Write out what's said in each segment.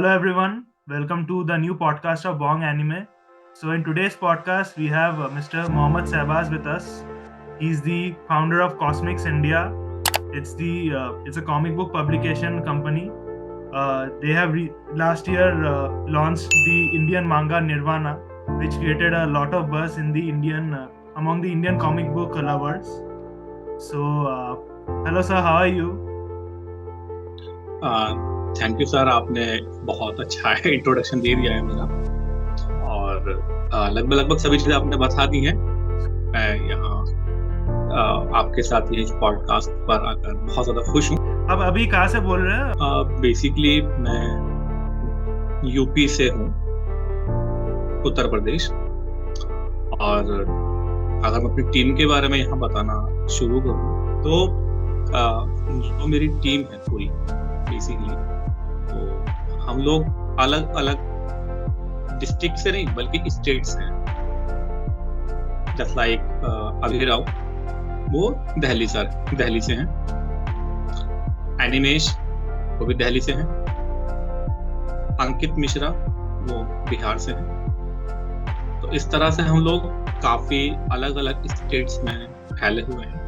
hello everyone. Welcome to the new podcast of Bong Anime. So in today's podcast, we have Mr. Mohammad Sehbaz with us. He's the founder of Cosmics India. It's a comic book publication company. They have last year launched the Indian manga Nirvana, which created a lot of buzz in the Indian among the Indian comic book lovers. So hello sir, how are you? Thank you sir, आपने बहुत अच्छा introduction दे दिया है मेरा और लगभग सभी चीज़ें आपने बता दी हैं। मैं यहाँ आपके साथ ये पॉडकास्ट पर आकर बहुत ज़्यादा खुश हूँ। अब अभी कहाँ से बोल रहे हैं? बेसिकली मैं यूपी से हूँ, उत्तर प्रदेश। और अगर मैं अपनी टीम के बारे में यहाँ बताना शुरू करूँ तो जो मेरी टीम है पूरी बेसिकली, तो हम लोग अलग अलग डिस्ट्रिक्ट से नहीं बल्कि स्टेट्स हैं। जस्ट लाइक अभिराव, वो दिल्ली से हैं। एनिमेश, वो भी दिल्ली से हैं। अंकित मिश्रा, वो बिहार से हैं। तो इस तरह से हम लोग काफी अलग अलग स्टेट्स में फैले हुए हैं,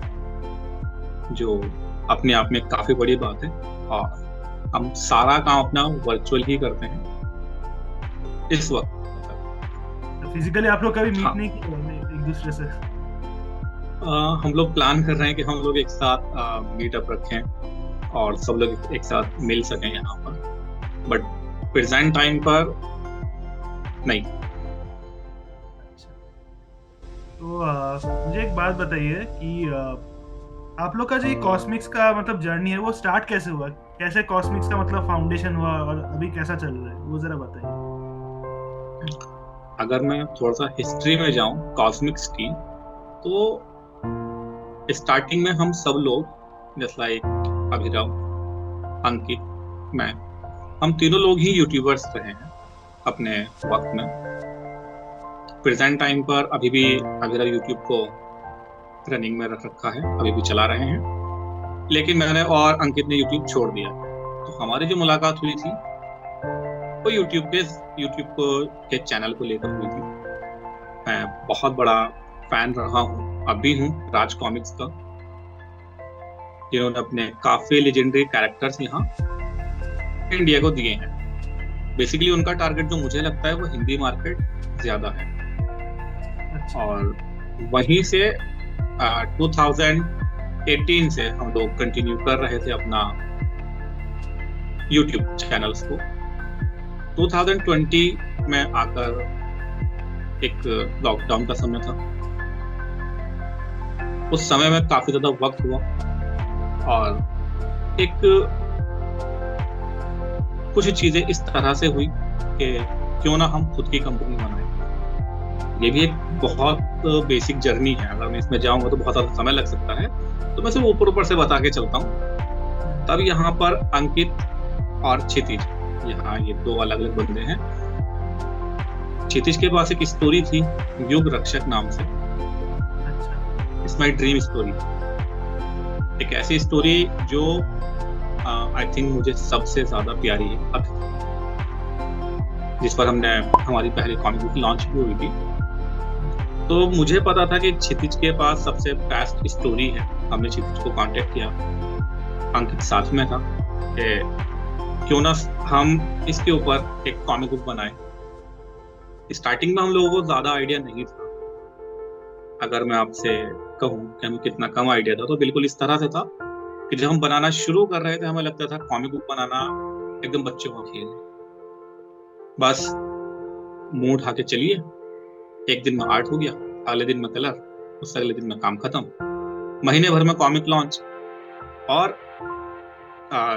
जो अपने आप में काफी बड़ी बात है। और हम सारा काम अपना वर्चुअल ही करते हैं इस वक्त। फिजिकली आप लोग कभी मीट नहीं किए एक दूसरे से? हम लोग प्लान कर रहे हैं कि हम लोग एक साथ मीटअप रखें और सब लोग एक साथ मिल सकें यहाँ पर, बट प्रेजेंट टाइम पर नहीं। तो मुझे एक बात बताइए कि आप लोग का जो कॉस्मिक्स का मतलब जर्नी है, वो स्टार्ट कैसे हुआ? कैसे कॉस्मिक्स का मतलब फाउंडेशन हुआ और अभी कैसा चल रहा है, वो जरा बताइए। अगर मैं थोड़ा सा हिस्ट्री में जाऊं कॉस्मिक्स की, तो स्टार्टिंग में हम सब लोग जैसे लाइक अभिराव, अंकित, मैं, हम तीनों लोग ही यूट्यूबर्स रहे हैं अपने वक्त में। प्रेजेंट टाइम पर अभी भी अभिराव यूट्यूब को रनिंग में रख रखा है, अभी भी चला रहे हैं, लेकिन मैंने और अंकित ने यूट्यूब छोड़ दिया। तो हमारी जो मुलाकात हुई थी वो यूट्यूब के चैनल को लेकर हुई थी। मैं बहुत बड़ा फैन रहा हूँ, अभी हूँ, राज कॉमिक्स का, जिन्होंने अपने काफी लेजेंडरी कैरेक्टर्स यहाँ इंडिया को दिए हैं। बेसिकली उनका टारगेट जो मुझे लगता है वो हिंदी मार्केट ज्यादा है। और वहीं से 2018 से हम लोग कंटिन्यू कर रहे थे अपना YouTube चैनल्स को। 2020 में आकर एक लॉकडाउन का समय था। उस समय में काफी ज्यादा वक्त हुआ और कुछ चीजें इस तरह से हुई कि क्यों ना हम खुद की कंपनी बनाएं। ये भी एक बहुत बेसिक जर्नी है, अगर मैं इसमें जाऊंगा तो बहुत ज्यादा समय लग सकता है, तो मैं सिर्फ ऊपर से बता के चलता हूँ। तब यहाँ पर अंकित और क्षितिज, यहाँ ये दो अलग अलग बंदे हैं। क्षितिज के पास एक स्टोरी थी युग रक्षक नाम से, इट्स माय ड्रीम स्टोरी। एक ऐसी स्टोरी जो आई थिंक मुझे सबसे ज्यादा प्यारी है अब, जिस पर हमारी पहली कॉमिक बुक लॉन्च भी हुई थी। तो मुझे पता था कि क्षितिज के पास सबसे बेस्ट स्टोरी है। हमने क्षितिज को कांटेक्ट किया, अंकित साथ में था, कि क्यों ना हम इसके ऊपर एक कॉमिक बुक बनाएं। स्टार्टिंग में हम लोगों को ज्यादा आइडिया नहीं था। अगर मैं आपसे कहूँ कि हमें कितना कम आइडिया था, तो बिल्कुल इस तरह से था कि जब हम बनाना शुरू कर रहे थे हमें लगता था कॉमिक बुक बनाना एकदम बच्चों का खेल है, बस मुंह उठा के चलिए, एक दिन में आर्ट हो गया, अगले दिन में कलर, उससे अगले दिन में काम खत्म, महीने भर में कॉमिक लॉन्च। और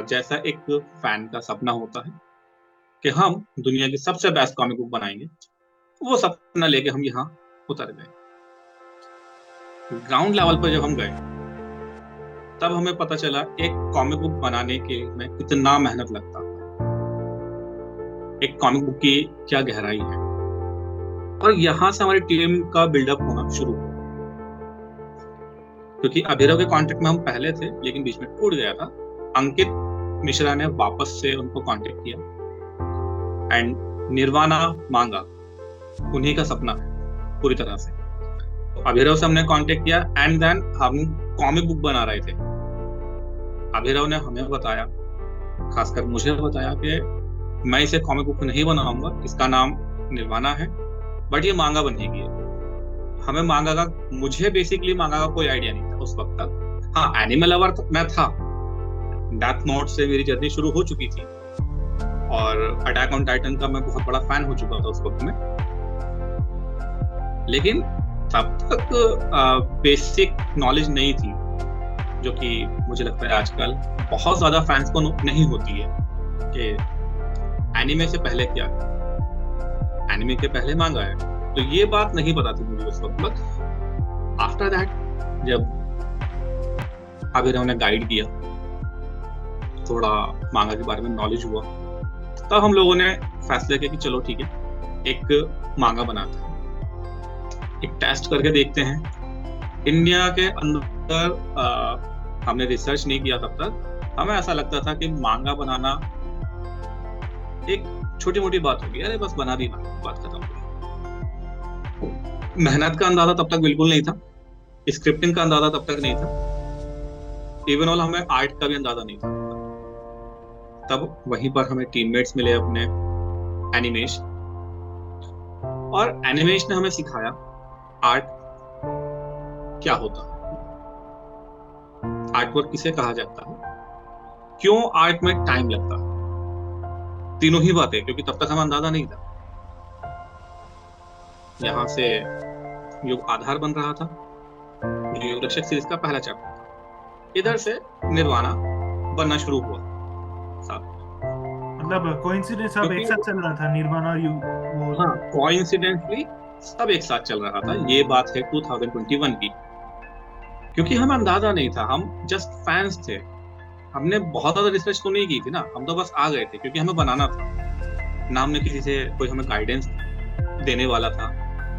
जैसा एक फैन का सपना होता है कि हम दुनिया की सबसे बेस्ट कॉमिक बुक बनाएंगे, वो सपना लेके हम यहाँ उतर गए। ग्राउंड लेवल पर जब हम गए तब हमें पता चला एक कॉमिक बुक बनाने के में कितना मेहनत लगता है, एक कॉमिक बुक की क्या गहराई है। और यहाँ से हमारी टीम का बिल्डअप होना शुरू हुआ, क्योंकि अभिराव के कॉन्टेक्ट में हम पहले थे लेकिन बीच में टूट गया था। अंकित मिश्रा ने वापस से उनको कांटेक्ट किया एंड निर्वाणा मांगा उन्हीं का सपना है पूरी तरह से। अभिनव से हमने कांटेक्ट किया एंड देन हम कॉमिक बुक बना रहे थे। अभिनव ने हमें बताया, खासकर मुझे बताया कि मैं इसे कॉमिक बुक नहीं बनाऊंगा, इसका नाम निर्वाणा है, बट ये मांगा बनेगी। हमें मांगा का, मुझे बेसिकली मांगा का कोई आइडिया नहीं था उस वक्त तक। हाँ, एनिमल लवर मैं था, डेथ नोट से मेरी जर्नी शुरू हो चुकी थी और अटैक ऑन टाइटन का मैं बहुत बड़ा फैन हो चुका था उस वक्त में, लेकिन तब तक बेसिक नॉलेज नहीं थी, जो कि मुझे लगता है आजकल बहुत ज्यादा फैंस को नहीं होती है कि एनिमे से पहले क्या है, एनिमे के पहले मांगा है। तो ये बात नहीं पता थी मुझे उस वक्त। आफ्टर दैट जब अभिनव ने गाइड किया, थोड़ा मांगा के बारे में नॉलेज हुआ, तब हम लोगों ने फैसला किया कि चलो ठीक है, एक मांगा बनाते हैं, एक टेस्ट करके देखते हैं। इंडिया के अंदर हमने रिसर्च नहीं किया तब तक, हमें ऐसा लगता था कि मांगा बनाना एक छोटी मोटी बात होगी, अरे बस बना दी, बात खत्म हो गई। मेहनत का अंदाजा तब तक बिल्कुल नहीं था, स्क्रिप्टिंग का अंदाजा तब तक नहीं था, इवन ऑल हमें आर्ट का भी अंदाजा नहीं था। तब वहीं पर हमें टीममेट्स मिले अपने एनिमेश, और एनिमेश ने हमें सिखाया आर्ट क्या होता है, आर्ट वर्क किसे कहा जाता है, क्यों आर्ट में टाइम लगता है, तीनों ही बातें, क्योंकि तब तक हमें अंदाजा नहीं था। यहाँ से युग आधार बन रहा था, युग रक्षक सीरीज का पहला चैप्टर था, इधर से निर्वाणा बनना शुरू हुआ साथ। मतलब कोइंसिडेंस सब एक साथ चल रहा था, निर्वाणा और वो। हाँ, कोइंसिडेंटली सब एक साथ चल रहा था। ये बात है 2021 की, क्योंकि हमें अंदाजा नहीं था, हम जस्ट फैंस थे, हमने बहुत ज्यादा रिसर्च तो नहीं की थी ना, हम तो बस आ गए थे क्योंकि हमें बनाना था ना। हमने किसी से कोई हमें गाइडेंस देने वाला था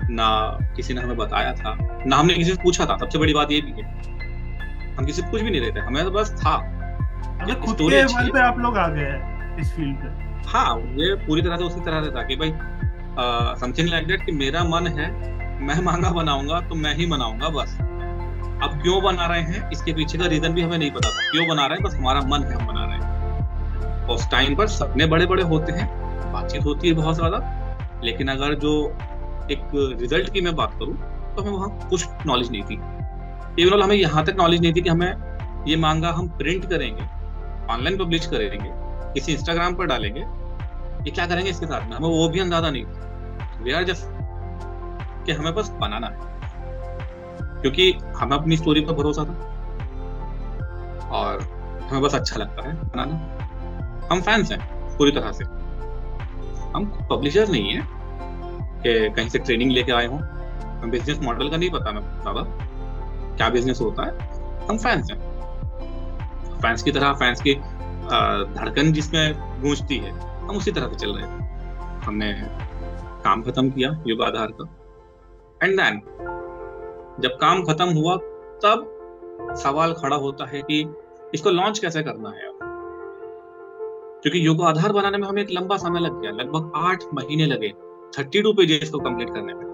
ना, किसी ने हमें बताया था ना, हमने किसी से पूछा था। सबसे बड़ी बात ये भी है, हम किसी से कुछ भी नहीं रहे थे, हमें तो बस था, मतलब खुद के बल पे आप लोग आ गए हैं इस फील्ड पे। हाँ, ये पूरी तरह से उसी तरह से था कि भाई समथिंग लाइक दैट, कि मेरा मन है, मैं मांगा बनाऊंगा तो मैं ही बनाऊंगा बस। अब क्यों बना रहे हैं, इसके पीछे का रीजन भी हमें नहीं पता था, क्यों बना रहे हैं, बस हमारा मन है, हम बना रहे हैं। उस टाइम पर सपने बड़े बड़े होते हैं, बातचीत होती है बहुत ज्यादा, लेकिन अगर जो एक रिजल्ट की मैं बात करूं तो हमें वहाँ कुछ नॉलेज नहीं थी। इवन हमें यहाँ तक नॉलेज नहीं थी कि हमें ये मांगा हम प्रिंट करेंगे, ऑनलाइन पब्लिश करेंगे, किसी इंस्टाग्राम पर डालेंगे, ये क्या करेंगे इसके साथ में, हमें वो भी अंदाजा नहीं था। वी आर जस्ट कि हमें बस बनाना है, क्योंकि हमें अपनी स्टोरी पर भरोसा था और हमें बस अच्छा लगता है बनाना। हम फैंस हैं पूरी तरह से, हम पब्लिशर नहीं है कि कहीं से ट्रेनिंग लेके आए हों, हम बिजनेस मॉडल का नहीं पता हमें ज्यादा क्या बिजनेस होता है। हम फैंस हैं, फैंस की तरह, फैंस की धड़कन जिसमें गूंजती है, हम उसी तरह से चल रहे थे। हमने काम खत्म किया युग आधार का, एंड देन जब काम खत्म हुआ तब सवाल खड़ा होता है कि इसको लॉन्च कैसे करना है, क्योंकि युग आधार बनाने में हमें एक लंबा समय लग गया, लगभग 8 महीने लगे 32 पेजेस को कंप्लीट करने में।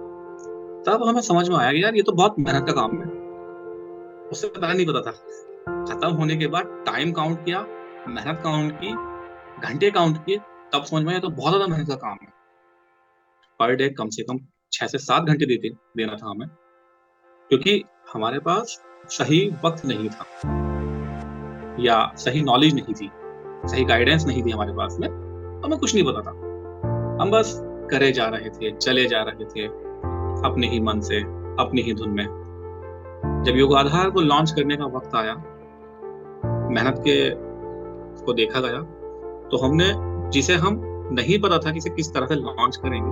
तब हमें समझ में आया कि यार ये तो बहुत मेहनत का काम है, उससे पता नहीं पता था। खत्म होने के बाद टाइम काउंट किया, मेहनत काउंट की, घंटे काउंट किए, तब समझ में आया तो बहुत ज्यादा मेहनत का काम है। पर डे कम से कम 6 से 7 घंटे देना था हमें, क्योंकि हमारे पास सही वक्त नहीं था या सही नॉलेज नहीं थी, सही गाइडेंस नहीं थी हमारे पास में, हमें कुछ नहीं पता था। हम बस करे जा रहे थे, चले जा रहे थे अपने ही मन से, अपनी ही धुन में। जब युग आधार को लॉन्च करने का वक्त आया, मेहनत के को देखा गया, तो हमने, जिसे हम नहीं पता था कि इसे किस तरह से लॉन्च करेंगे,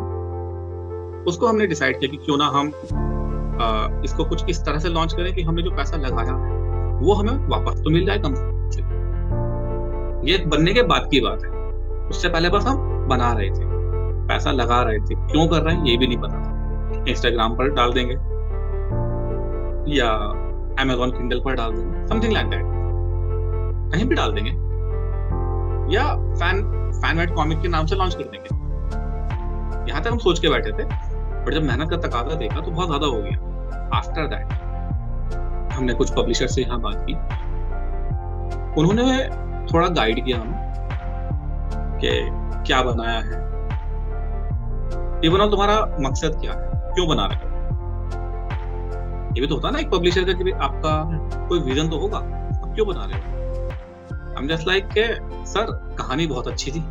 उसको हमने डिसाइड किया कि क्यों ना हम इसको कुछ इस तरह से लॉन्च करें कि हमने जो पैसा लगाया है वो हमें वापस तो मिल जाए कम से। ये बनने के बाद की बात है, उससे पहले बस हम बना रहे थे, पैसा लगा रहे थे, क्यों कर रहे हैं ये भी नहीं पता था। इंस्टाग्राम पर डाल देंगे या Amazon Kindle पर डाल देंगे, समथिंग लाइक दैट, कहीं भी डाल देंगे, या फैन मेड कॉमिक के नाम से लॉन्च कर देंगे। यहाँ तक हम सोच के बैठे थे, बट जब मेहनत का तकाजा देखा तो बहुत ज्यादा हो गया। आफ्टर दैट हमने कुछ पब्लिशर से यहाँ बात की, उन्होंने थोड़ा गाइड किया हमें कि क्या बनाया है, ये बनाओ, तुम्हारा मकसद क्या है, क्यों बना रहे हो। ये भी तो होता है ना एक पब्लिशर का कि भाई आपका कोई विजन तो होगा, आप क्यों बना रहे हो। I'm just like के सर कहानी बहुत अच्छी थी,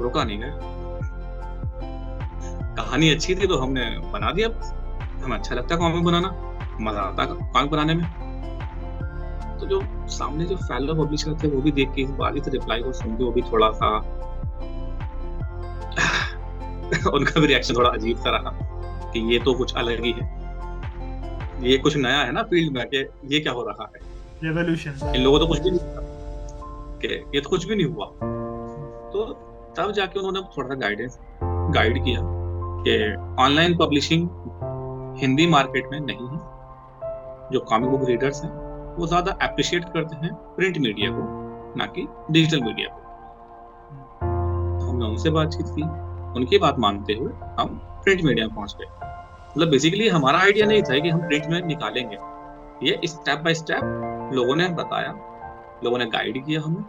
रोका नहीं गए, कहानी अच्छी थी तो हमने बना दिया, हमें अच्छा लगता है कॉमिक बनाना, मजा आता है कॉमिक बनाने में। तो जो सामने जो फेलो पब्लिशर थे वो भी देख के इस बात से रिप्लाई को सुन के वो भी थोड़ा सा उनका भी रिएक्शन थोड़ा अजीब सा रहा कि ये तो कुछ अलग ही है, ये कुछ नया है ना फील्ड में, कि ये क्या हो रहा है, रेवोल्यूशन, इन लोगों तो कुछ भी नहीं हुआ, कि ये तो कुछ भी नहीं हुआ। तो तब जाके उन्होंने थोड़ा सा गाइड किया कि ऑनलाइन पब्लिशिंग हिंदी मार्केट में नहीं है, जो कॉमिक बुक रीडर्स हैं वो ज्यादा अप्रिशिएट करते हैं प्रिंट मीडिया को, ना कि डिजिटल मीडिया को। हमने उनसे बातचीत की, उनकी बात मानते हुए हम प्रिंट मीडिया में पहुंच गए। मतलब बेसिकली हमारा आइडिया नहीं था कि हम प्रिंट में निकालेंगे, ये स्टेप बाय स्टेप लोगों ने बताया, लोगों ने गाइड किया हमें।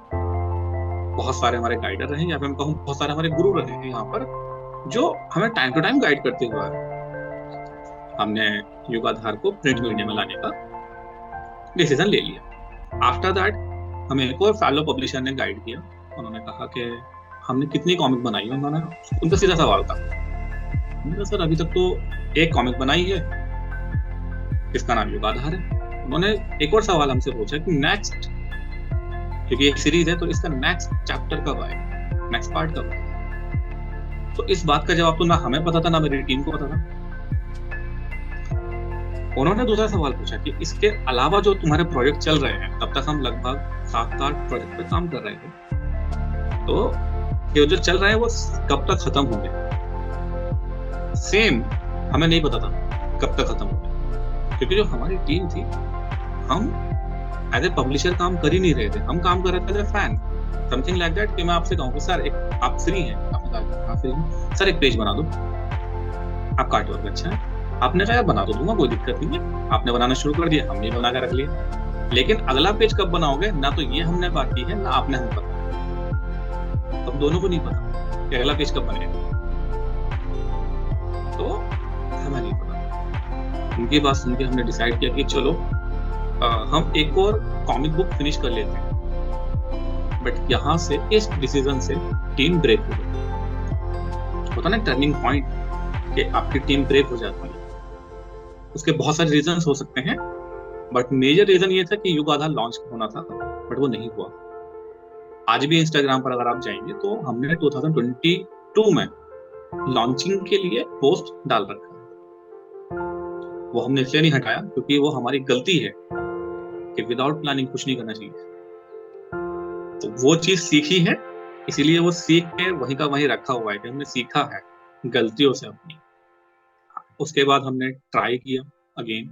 बहुत सारे हमारे गाइडर रहे, या फिर मैं कहूँ बहुत सारे हमारे गुरु रहे हैं यहाँ पर, जो हमें टाइम टू टाइम गाइड करते हुए हमने युगाधार को प्रिंट मीडिया में लाने का डिसीजन ले लिया। आफ्टर दैट हमें एक और फेलो पब्लिशर ने गाइड किया, उन्होंने कहा कि हमने कितनी कॉमिक बनाई है, उन्होंने उनका सीधा सवाल था, सर अभी तक तो एक कॉमिक बनाई है, इसका नाम युगाधार है। उन्होंने एक और सवाल हमसे पूछा कि नेक्स्ट, क्योंकि एक सीरीज है तो इसका नेक्स्ट चैप्टर कब आएगा, नेक्स्ट पार्ट कब आएगा। तो इस बात का जवाब तो ना हमें पता था ना मेरी टीम को पता था। उन्होंने दूसरा सवाल पूछा कि इसके अलावा जो तुम्हारे प्रोजेक्ट चल रहे हैं, तब तक हम लगभग 7-8 प्रोजेक्ट पे काम कर रहे थे, तो ये जो चल रहा है वो कब तक खत्म होंगे। सेम हमें नहीं पता था कब तक खत्म होंगे, क्योंकि जो हमारी टीम थी, हम एज ए पब्लिशर काम कर ही नहीं रहे थे, हम काम कर रहे थे as a fan, something like that. कि मैं आपसे कहूँ कि सर एक आप फ्री हैं, आपने कहा हाँ फ्री हूँ, सर एक पेज बना दो, आपका आर्टवर्क अच्छा है, आपने कहा बना तो दूंगा, कोई दिक्कत नहीं है। आपने बनाना शुरू कर दिया, हमने बना कर रख लिया, लेकिन अगला पेज कब बनाओगे ना तो ये हमने बात की है ना आपने हमें पता, अब दोनों को नहीं पता कि अगला पेज कब बनेगा, तो हमें नहीं पता। उनकी बात सुन के हमने डिसाइड किया कि चलो हम एक और कॉमिक बुक फिनिश कर लेते हैं। बट यहाँ से इस डिसीजन से टीम ब्रेक हो गई। होता ना टर्निंग पॉइंट कि आपकी टीम ब्रेक हो जाती है, उसके बहुत सारे रीजंस हो सकते हैं, बट मेजर रीजन ये था कि युगाधार लॉन्च होना था, बट वो नहीं हुआ। आज भी इंस्टाग्राम पर अगर आप जाएंगे तो हमने 2022 में लॉन्चिंग के लिए पोस्ट डाल रखा है, वो हमने इसलिए नहीं हटाया क्योंकि वो हमारी गलती है कि विदाउट प्लानिंग कुछ नहीं करना चाहिए। तो वो चीज सीखी है, इसीलिए वो सीख के वहीं का वहीं रखा हुआ है कि हमने सीखा है गलतियों से अपनी। उसके बाद हमने ट्राई किया अगेन,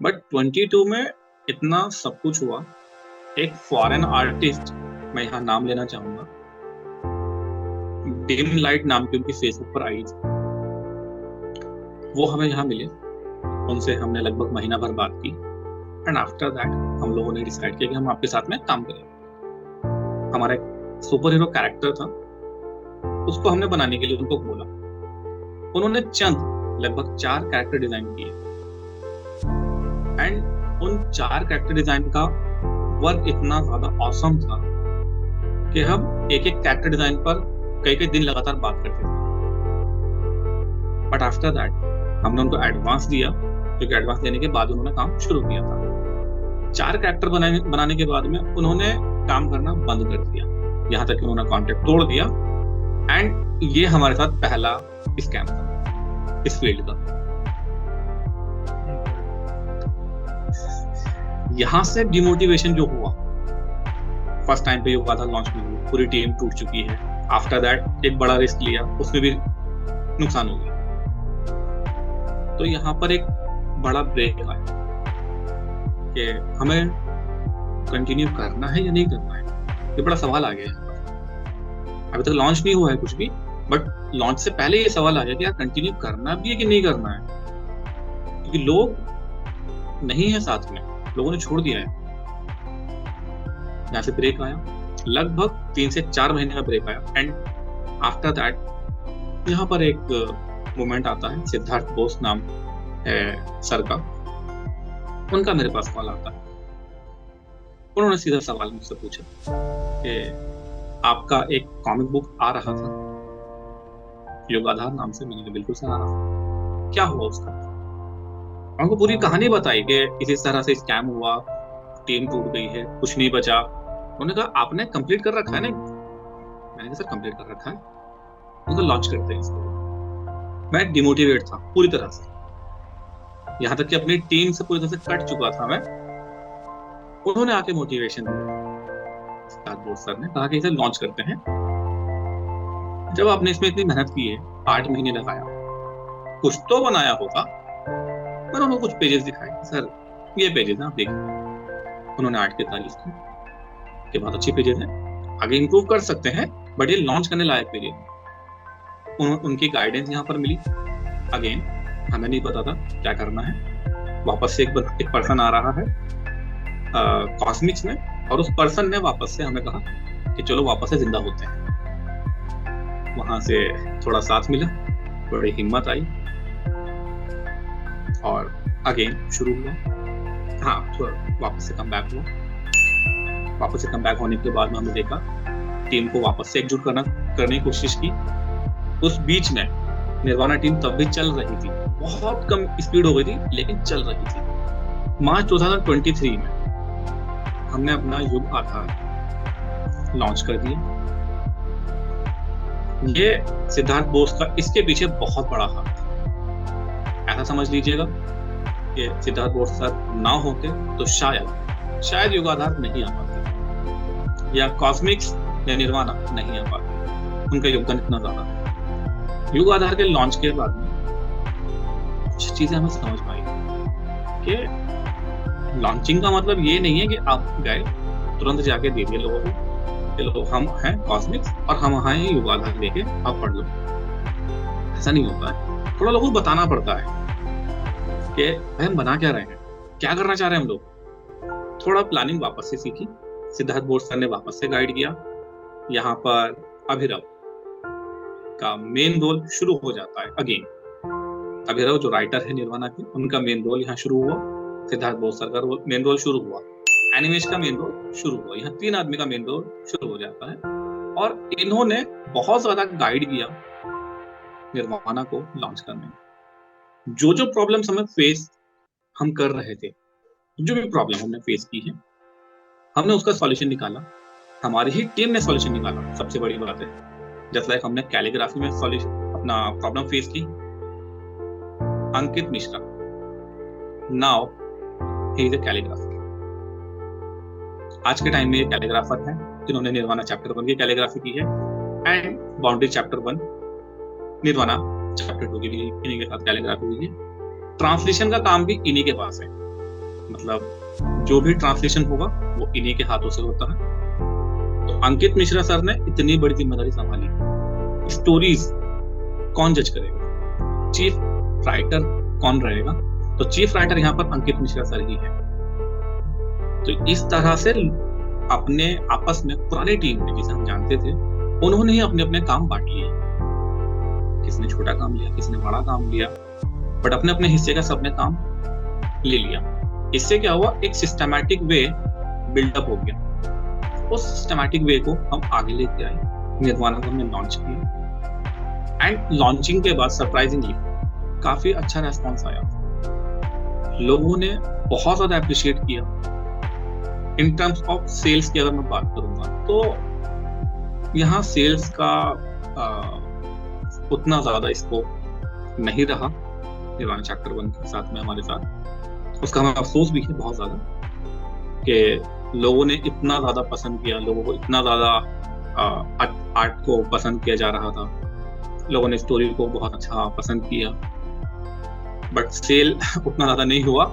बट 22 में इतना सब कुछ हुआ। एक फॉरेन आर्टिस्ट, मैं यहाँ नाम लेना चाहूंगा, डिम लाइट नाम की उनकी फेसबुक पर आई थी, वो हमें यहाँ मिले, उनसे हमने लगभग महीना भर बात की, एंड आफ्टर दैट हम लोगों ने डिसाइड किया कि हम आपके साथ में काम करेंगे। हमारा एक सुपर हीरो कैरेक्टर था, उसको हमने बनाने के लिए उनको बोला, उन्होंने चंद लगभग 4 कैरेक्टर डिजाइन किए, एंड उन 4 कैरेक्टर डिजाइन का वर्क इतना ज्यादा ऑसम था कि हम एक कैरेक्टर डिजाइन पर कई दिन लगातार बात करते थे। बट आफ्टर दैट हमने उनको एडवांस दिया, क्योंकि एडवांस देने के बाद उन्होंने काम शुरू किया था। 4 कैरेक्टर बनाने के बाद में उन्होंने काम करना बंद कर दिया, यहाँ तक कि उन्होंने कॉन्ट्रैक्ट तोड़ दिया, एंड ये हमारे साथ पहला स्कैम था इस फील्ड का। यहाँ से डिमोटिवेशन जो हुआ, फर्स्ट टाइम पे युगाधार लॉन्च में हुई, पूरी टीम टूट चुकी है। आफ्टर दैट एक बड़ा रिस्क लिया, उसमें भी नुकसान हो गया। तो यहाँ पर एक बड़ा ब्रेक आया कि हमें कंटिन्यू करना है या नहीं करना है, ये बड़ा सवाल आ गया है। अभी तक लॉन्च नहीं हुआ है कुछ भी, बट लॉन्च से पहले ये सवाल आ गया कि यार कंटिन्यू करना भी है कि नहीं करना है, क्योंकि लोग नहीं है साथ में, लोगों ने छोड़ दिया है। यहाँ से ब्रेक आया, लगभग 3 से 4 महीने का ब्रेक आया। एंड आफ्टर दैट यहाँ पर एक मोमेंट आता है, सिद्धार्थ बोस नाम है सर का, उनका मेरे पास कॉल आता है। उन्होंने सीधा सवाल मुझसे पूछा कि आपका एक कॉमिक बुक आ रहा था युगाधार नाम से, मैंने बिल्कुल सर आ रहा था, क्या हुआ उसका? उनको पूरी कहानी बताई कि इस तरह से स्कैम हुआ, टीम टूट गई है, कुछ नहीं बचा। उन्होंने कहा आपने कंप्लीट कर रखा है ना? मैंने कहा सर कंप्लीट कर रखा है, तो लॉन्च करते हैं इसको। मैं डिमोटिवेट था पूरी तरह से, यहाँ तक कि अपनी टीम से पूरी तरह से कट चुका था मैं। उन्होंने आके मोटिवेशन दिया, सर ने कहा कि इसे लॉन्च करते हैं। जब आपने इसमें इतनी मेहनत की है, 8 महीने लगाया, कुछ तो बनाया होगा। मैंने उनको कुछ पेजेस दिखाए, सर ये पेजेस हैं आप देखिए। उन्होंने 8 की तारीफ की कि बहुत अच्छी पेजेस हैं, आगे इंप्रूव कर सकते हैं, बट ये लॉन्च करने लायक पेजेस। उनकी गाइडेंस यहाँ पर मिली। अगेन हमें नहीं पता था क्या करना है। वापस से एक पर्सन आ रहा है कॉस्मिक्स में, और उस पर्सन ने वापस से हमें कहा कि चलो वापस से जिंदा होते हैं। वहां से थोड़ा साथ मिला, बड़ी हिम्मत आई, और अगेन शुरू हुआ। हाँ, थोड़ा वापस से कम बैक हुआ। वापस से कम बैक होने के बाद में हमने देखा टीम को वापस से एकजुट करने की कोशिश की। उस बीच में निर्वाणा टीम तब भी चल रही थी, बहुत कम स्पीड हो गई थी, लेकिन चल रही थी। मार्च 2023 में हमने अपना युग आधार लॉन्च कर दिया। ये सिद्धार्थ बोस का इसके पीछे बहुत बड़ा हाथ था। ऐसा समझ लीजिएगा कि सिद्धार्थ बोस सर ना होते तो शायद युग आधार नहीं आ पाते, या कॉस्मिक्स या निर्वाणा नहीं आ पाते। उनका योगदान इतना ज्यादा है। युग आधार के लॉन्च के बाद में कुछ चीजें हमें समझ पाई कि लॉन्चिंग का मतलब ये नहीं है कि आप गए तुरंत जाके दे दिए लोगों को कि लो हम हैं कॉस्मिक्स और हम हैं युग आधार, लेके आप पढ़ लो। ऐसा नहीं होता है। थोड़ा लोगों को बताना पड़ता है कि भाई हम बना क्या रहे हैं, क्या करना चाह रहे हैं हम लोग। थोड़ा प्लानिंग वापस से सीखी, सिद्धार्थ बोस सर ने वापस से गाइड किया। यहाँ पर अभिनव का मेन रोल शुरू हो जाता है। अगेन अभिनव जो राइटर है निर्वाणा के, उनका मेन रोल यहाँ शुरू हुआ। सिद्धार्थ बोस सर का मेन रोल शुरू हुआ, एनिमेश का मेन रोल शुरू हुआ। यहाँ 3 आदमी का मेन रोल शुरू हो जाता है, और इन्होंने बहुत ज्यादा गाइड किया निर्वाणा को लॉन्च करने में। जो प्रॉब्लम्स हमें फेस हम कर रहे थे, जो भी प्रॉब्लम हमने फेस की है, हमने उसका सॉल्यूशन निकाला। हमारी ही टीम ने सॉल्यूशन निकाला, सबसे बड़ी बात है। जस्ट लाइक हमने कैलीग्राफी में सॉल्यूशन अपना प्रॉब्लम फेस की। Ankit Mishra now he is a calligrapher. आज के टाइम में कैलीग्राफर है जिन्होंने निर्वाणा चैप्टर 1 की कैलीग्राफी की है, and boundary chapter 1, nirvana chapter 2 की भी इन्हीं के साथ कैलीग्राफी हुई है। ट्रांसलेशन का काम भी इन्हीं के पास है, मतलब जो भी ट्रांसलेशन होगा वो इन्हीं के हाथों से होता है। तो अंकित मिश्रा सर ने इतनी बड़ी जिम्मेदारी संभाली। स्टोरीज कौन जज करेगा, चीफ राइटर कौन रहेगा? तो चीफ राइटर यहाँ पर अंकित मिश्रा सर ही है। तो इस तरह से अपने आपस में पुरानी टीम में, जिसे हम जानते थे, उन्होंने ही अपने अपने काम बांट लिए। किसने छोटा काम लिया, किसने बड़ा काम लिया, बट अपने अपने हिस्से का सबने काम ले लिया। इससे क्या हुआ, एक सिस्टमैटिक वे बिल्डअप हो गया। उस सिस्टमैटिक वे को हम आगे लेके आए, निर्वाणा को हमने लॉन्च किया, एंड लॉन्चिंग के बाद सरप्राइजिंगली काफी अच्छा रेस्पॉन्स आया। लोगों ने बहुत ज्यादा अप्रिशिएट किया। इन टर्म्स ऑफ सेल्स की अगर मैं बात करूंगा तो यहाँ सेल्स का उतना ज्यादा स्कोप नहीं रहा निर्वाणा चैप्टर 1 के साथ में हमारे साथ। उसका हमें अफसोस भी है बहुत ज्यादा कि लोगों ने इतना ज्यादा पसंद किया, लोगों को इतना ज्यादा आर्ट को पसंद किया जा रहा था, लोगों ने स्टोरी को बहुत अच्छा पसंद किया, बट सेल उतना ज्यादा नहीं हुआ।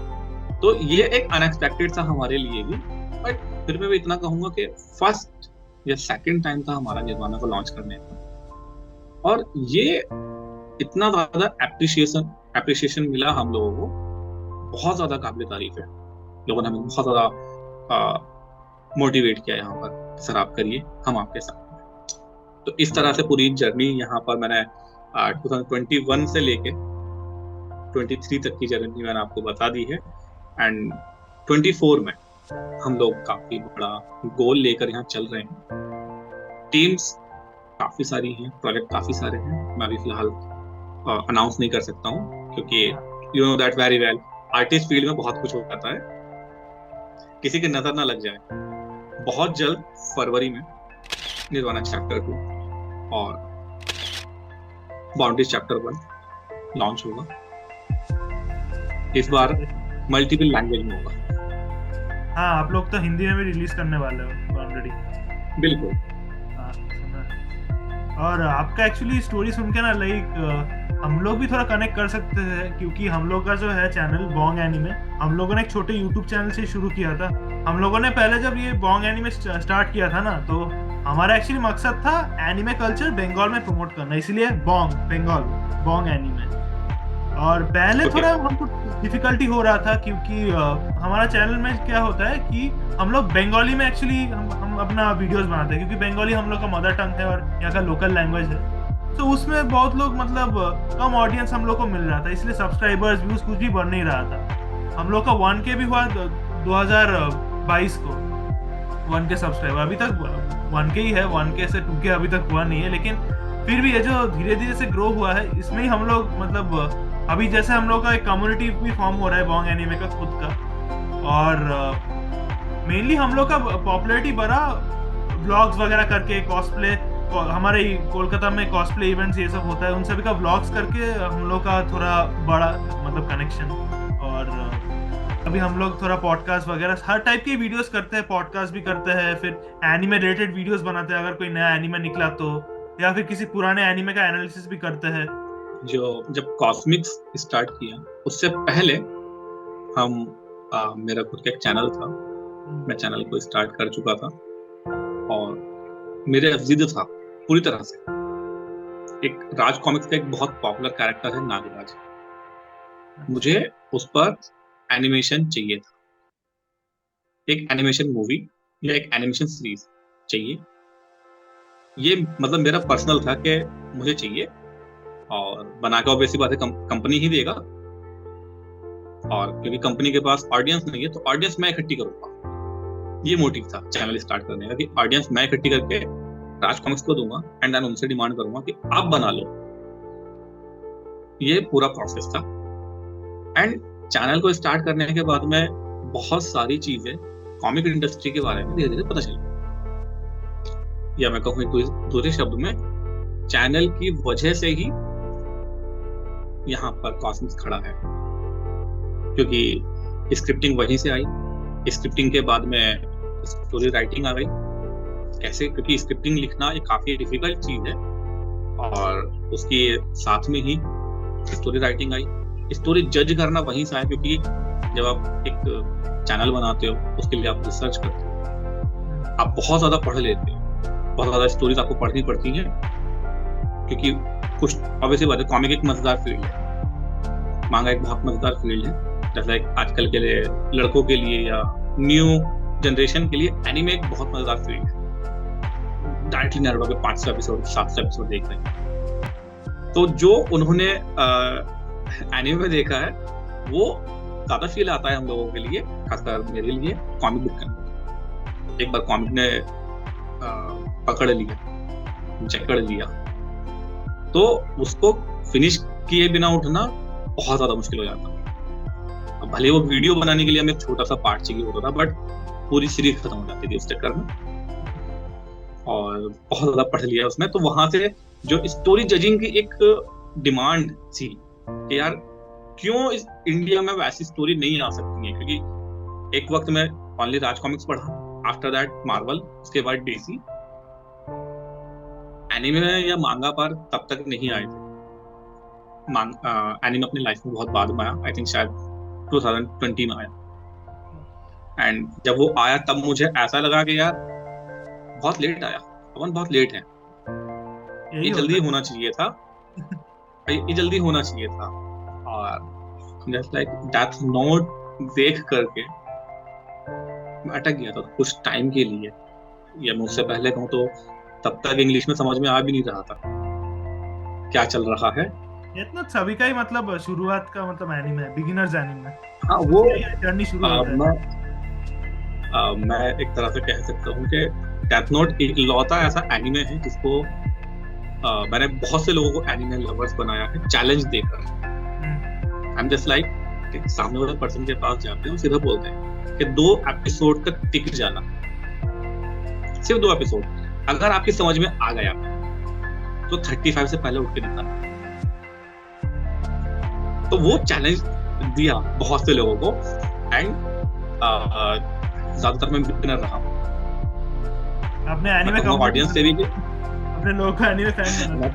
तो ये एक अनएक्सपेक्टेड था हमारे लिए भी, बट फिर मैं भी इतना कहूंगा कि फर्स्ट या सेकंड टाइम था हमारा निर्वाणा को लॉन्च करने का, और ये इतना ज्यादा एप्रिसिएशन मिला हम लोगों को, बहुत ज्यादा काबिल तारीफ है। लोगों ने हमें बहुत ज्यादा मोटिवेट किया यहाँ पर, सर आप करिए, हम आपके साथ हैं। तो इस तरह से पूरी जर्नी यहाँ पर मैंने 2021 से लेके 23 तक की जर्नी मैंने आपको बता दी है। एंड 24 में हम लोग काफी बड़ा गोल लेकर यहाँ चल रहे हैं। टीम्स काफी सारी हैं, प्रोजेक्ट काफी सारे हैं। मैं अभी फिलहाल अनाउंस नहीं कर सकता हूँ, क्योंकि you know that very well, artist field में बहुत कुछ हो जाता है, किसी की नजर ना लग जाए। बहुत जल्द फरवरी में निर्वाणा चैप्टर 2 और बाउंड्रीज चैप्टर 1 लॉन्च होगा। इस बार मल्टीपल लैंग्वेज में होगा। हाँ, आप लोग तो हिंदी में भी रिलीज करने वाले हो बाउंड्री। बिल्कुल। हाँ, सुना है। और आपका एक्चुअली स्टोरी सुन के ना लाइक हम लोग भी थोड़ा कनेक्ट कर सकते हैं, क्योंकि हम लोग का जो है चैनल बॉन्ग एनीमे, हम लोगों ने एक छोटे यूट्यूब चैनल से शुरू किया था। हम लोगों ने पहले जब ये बॉन्ग एनीमे स्टार्ट किया था ना, तो हमारा एक्चुअली मकसद था एनीमे कल्चर बंगाल में प्रमोट करना, इसलिए बॉन्ग एनीमे। और पहले थोड़ा हमको डिफिकल्टी हो रहा था, क्योंकि हमारा चैनल में क्या होता है कि हम लोग बंगाली में एक्चुअली हम अपना वीडियोस बनाते हैं, क्योंकि बंगाली हम लोग का मदर टंग है और यहाँ का लोकल लैंग्वेज है। तो उसमें बहुत लोग मतलब कम ऑडियंस हम लोग को मिल रहा था, इसलिए सब्सक्राइबर्स व्यूज कुछ भी बढ़ नहीं रहा था। हम लोग का 1K भी हुआ 2022 को, 1K सब्सक्राइबर। अभी तक 1K ही है, 1K से 2K अभी तक हुआ नहीं है। लेकिन फिर भी ये जो धीरे धीरे से ग्रो हुआ है, इसमें ही हम लोग मतलब अभी जैसे हम लोग का एक कम्युनिटी भी फॉर्म हो रहा है बॉन्ग एनीमे का खुद का। और मेनली हम लोग का पॉपुलैरिटी बढ़ा व्लॉग्स वगैरह करके, कॉस्प्ले, हमारे कोलकाता में कॉस्प्ले इवेंट्स ये सब होता है, उन सभी का व्लॉग्स करके हम लोग का थोड़ा बड़ा मतलब कनेक्शन। और अभी हम लोग थोड़ा पॉडकास्ट वगैरह हर टाइप की वीडियोस करते हैं, पॉडकास्ट भी करते हैं, फिर एनीमे रिलेटेड वीडियोस बनाते हैं, अगर कोई नया एनीमे निकला तो, या फिर किसी पुराने एनीमे का एनालिसिस भी करते हैं। जब कॉस्मिक्स स्टार्ट किया उससे पहले हम मेरा खुद का एक चैनल था, मैं चैनल को स्टार्ट कर चुका था, और मेरे जिद था पूरी तरह से। एक राज कॉमिक्स का एक बहुत पॉपुलर कैरेक्टर है नागराज, मुझे उस पर एनिमेशन चाहिए था, एक एनिमेशन मूवी या एक एनिमेशन सीरीज चाहिए। ये मतलब मेरा पर्सनल था कि मुझे चाहिए, और बना के ऑब्वियसली बात है कंपनी ही देगा, और क्योंकि कंपनी के पास ऑडियंस नहीं है तो ऑडियंस मैं इकट्ठी करूंगा। ये मोटिव था चैनल स्टार्ट करने का, कि ऑडियंस मैं इकट्ठी करके राज कॉमिक्स को दूंगा एंड देन उनसे डिमांड करूंगा कि आप बना लो। ये पूरा प्रोसेस था। एंड चैनल को स्टार्ट करने के बाद में बहुत सारी चीजें कॉमिक इंडस्ट्री के बारे में धीरे धीरे पता चली, या मैं कहूँ दूसरे शब्द में, चैनल की वजह से ही यहाँ पर कॉस्मिक्स खड़ा है, क्योंकि स्क्रिप्टिंग वहीं से आई। स्क्रिप्टिंग के बाद में स्टोरी राइटिंग आ गई। कैसे? क्योंकि स्क्रिप्टिंग लिखना एक काफी डिफिकल्ट चीज है, और उसके साथ में ही स्टोरी राइटिंग आई। स्टोरी जज करना वहीं से आया, क्योंकि जब आप एक चैनल बनाते हो उसके लिए आप रिसर्च करते हो, आप बहुत ज्यादा पढ़ लेते हो, बहुत ज्यादा स्टोरीज आपको पढ़नी पड़ती हैं, क्योंकि कुछ ऑब्वियसली बात है, कॉमिक एक मजेदार फील्ड है, मांगा एक बहुत मजेदार फील्ड है। जैसा आजकल के लिए लड़कों के लिए या न्यू जनरेशन के लिए एनीमे एक बहुत मजेदार फील्ड है। डायरेक्टली नारुतो के 500 एपिसोड 700 एपिसोड देख रहे हैं, तो जो उन्होंने एनीमे में देखा है वो ज्यादा फील आता है हम लोगों के लिए, खासकर मेरे लिए कॉमिक बुक का। एक बार कॉमिक ने पकड़ लिया, जकड़ लिया, तो उसको फिनिश किए बिना उठना बहुत ज्यादा मुश्किल हो जाता। अब भले वो वीडियो बनाने के लिए हमें एक छोटा सा पार्ट चाहिए होता था, बट पूरी सीरीज खत्म हो जाती थी उस चक्कर में, और बहुत ज्यादा पढ़ लिया उसमें। तो वहां से जो स्टोरी जजिंग की एक डिमांड थी कि यार क्यों इस इंडिया में वैसी स्टोरी नहीं आ सकती है, क्योंकि एक वक्त में ओनली राज कॉमिक्स पढ़ा, आफ्टर दैट मार्वल, उसके बाद डीसी। एनीमे या मांगा पर तब तक नहीं आए थे। एनीमे अपनी लाइफ में बहुत बाद में आया, आई थिंक शायद 2020 में आया। एंड जब वो आया तब मुझे ऐसा लगा कि यार बहुत लेट आया, अपन बहुत लेट है। ये जल्दी होना चाहिए था, ये जल्दी होना चाहिए था। और जस्ट लाइक डेथ नोट देख करके मैं अटक गया था कुछ टाइम के लिए, या मैं उससे पहले कहूँ तो तब तक इंग्लिश में समझ में आ भी नहीं रहा था क्या चल रहा है। ये तो सभी का ही मतलब शुरुआत का मतलब एनीमे है, बिगिनर्स एनीमे। हाँ, वो जर्नी शुरू होता है। मैं एक तरह से कह सकता हूँ कि डेथ नोट इकलौता ऐसा एनीमे है जिसको मैंने बहुत से लोगों को एनीमे लवर्स बनाया है चैलेंज देकर। आई एम जस्ट लाइक सामने वाले पर्सन के पास जाते हैं, सीधा बोलते हैं कि 2 एपिसोड तक टिक जाना, सिर्फ 2 एपिसोड। अगर आपकी समझ में आ गया तो 35 से पहले उठ के दिखाना। तो वो चैलेंज दिया बहुत से लोगों को, एंड ज्यादातर मैं बिगिनर रहा हूँ। आपने एनीमे का ऑडियंस से भी अपने लोगों को एनीमे फैन बना।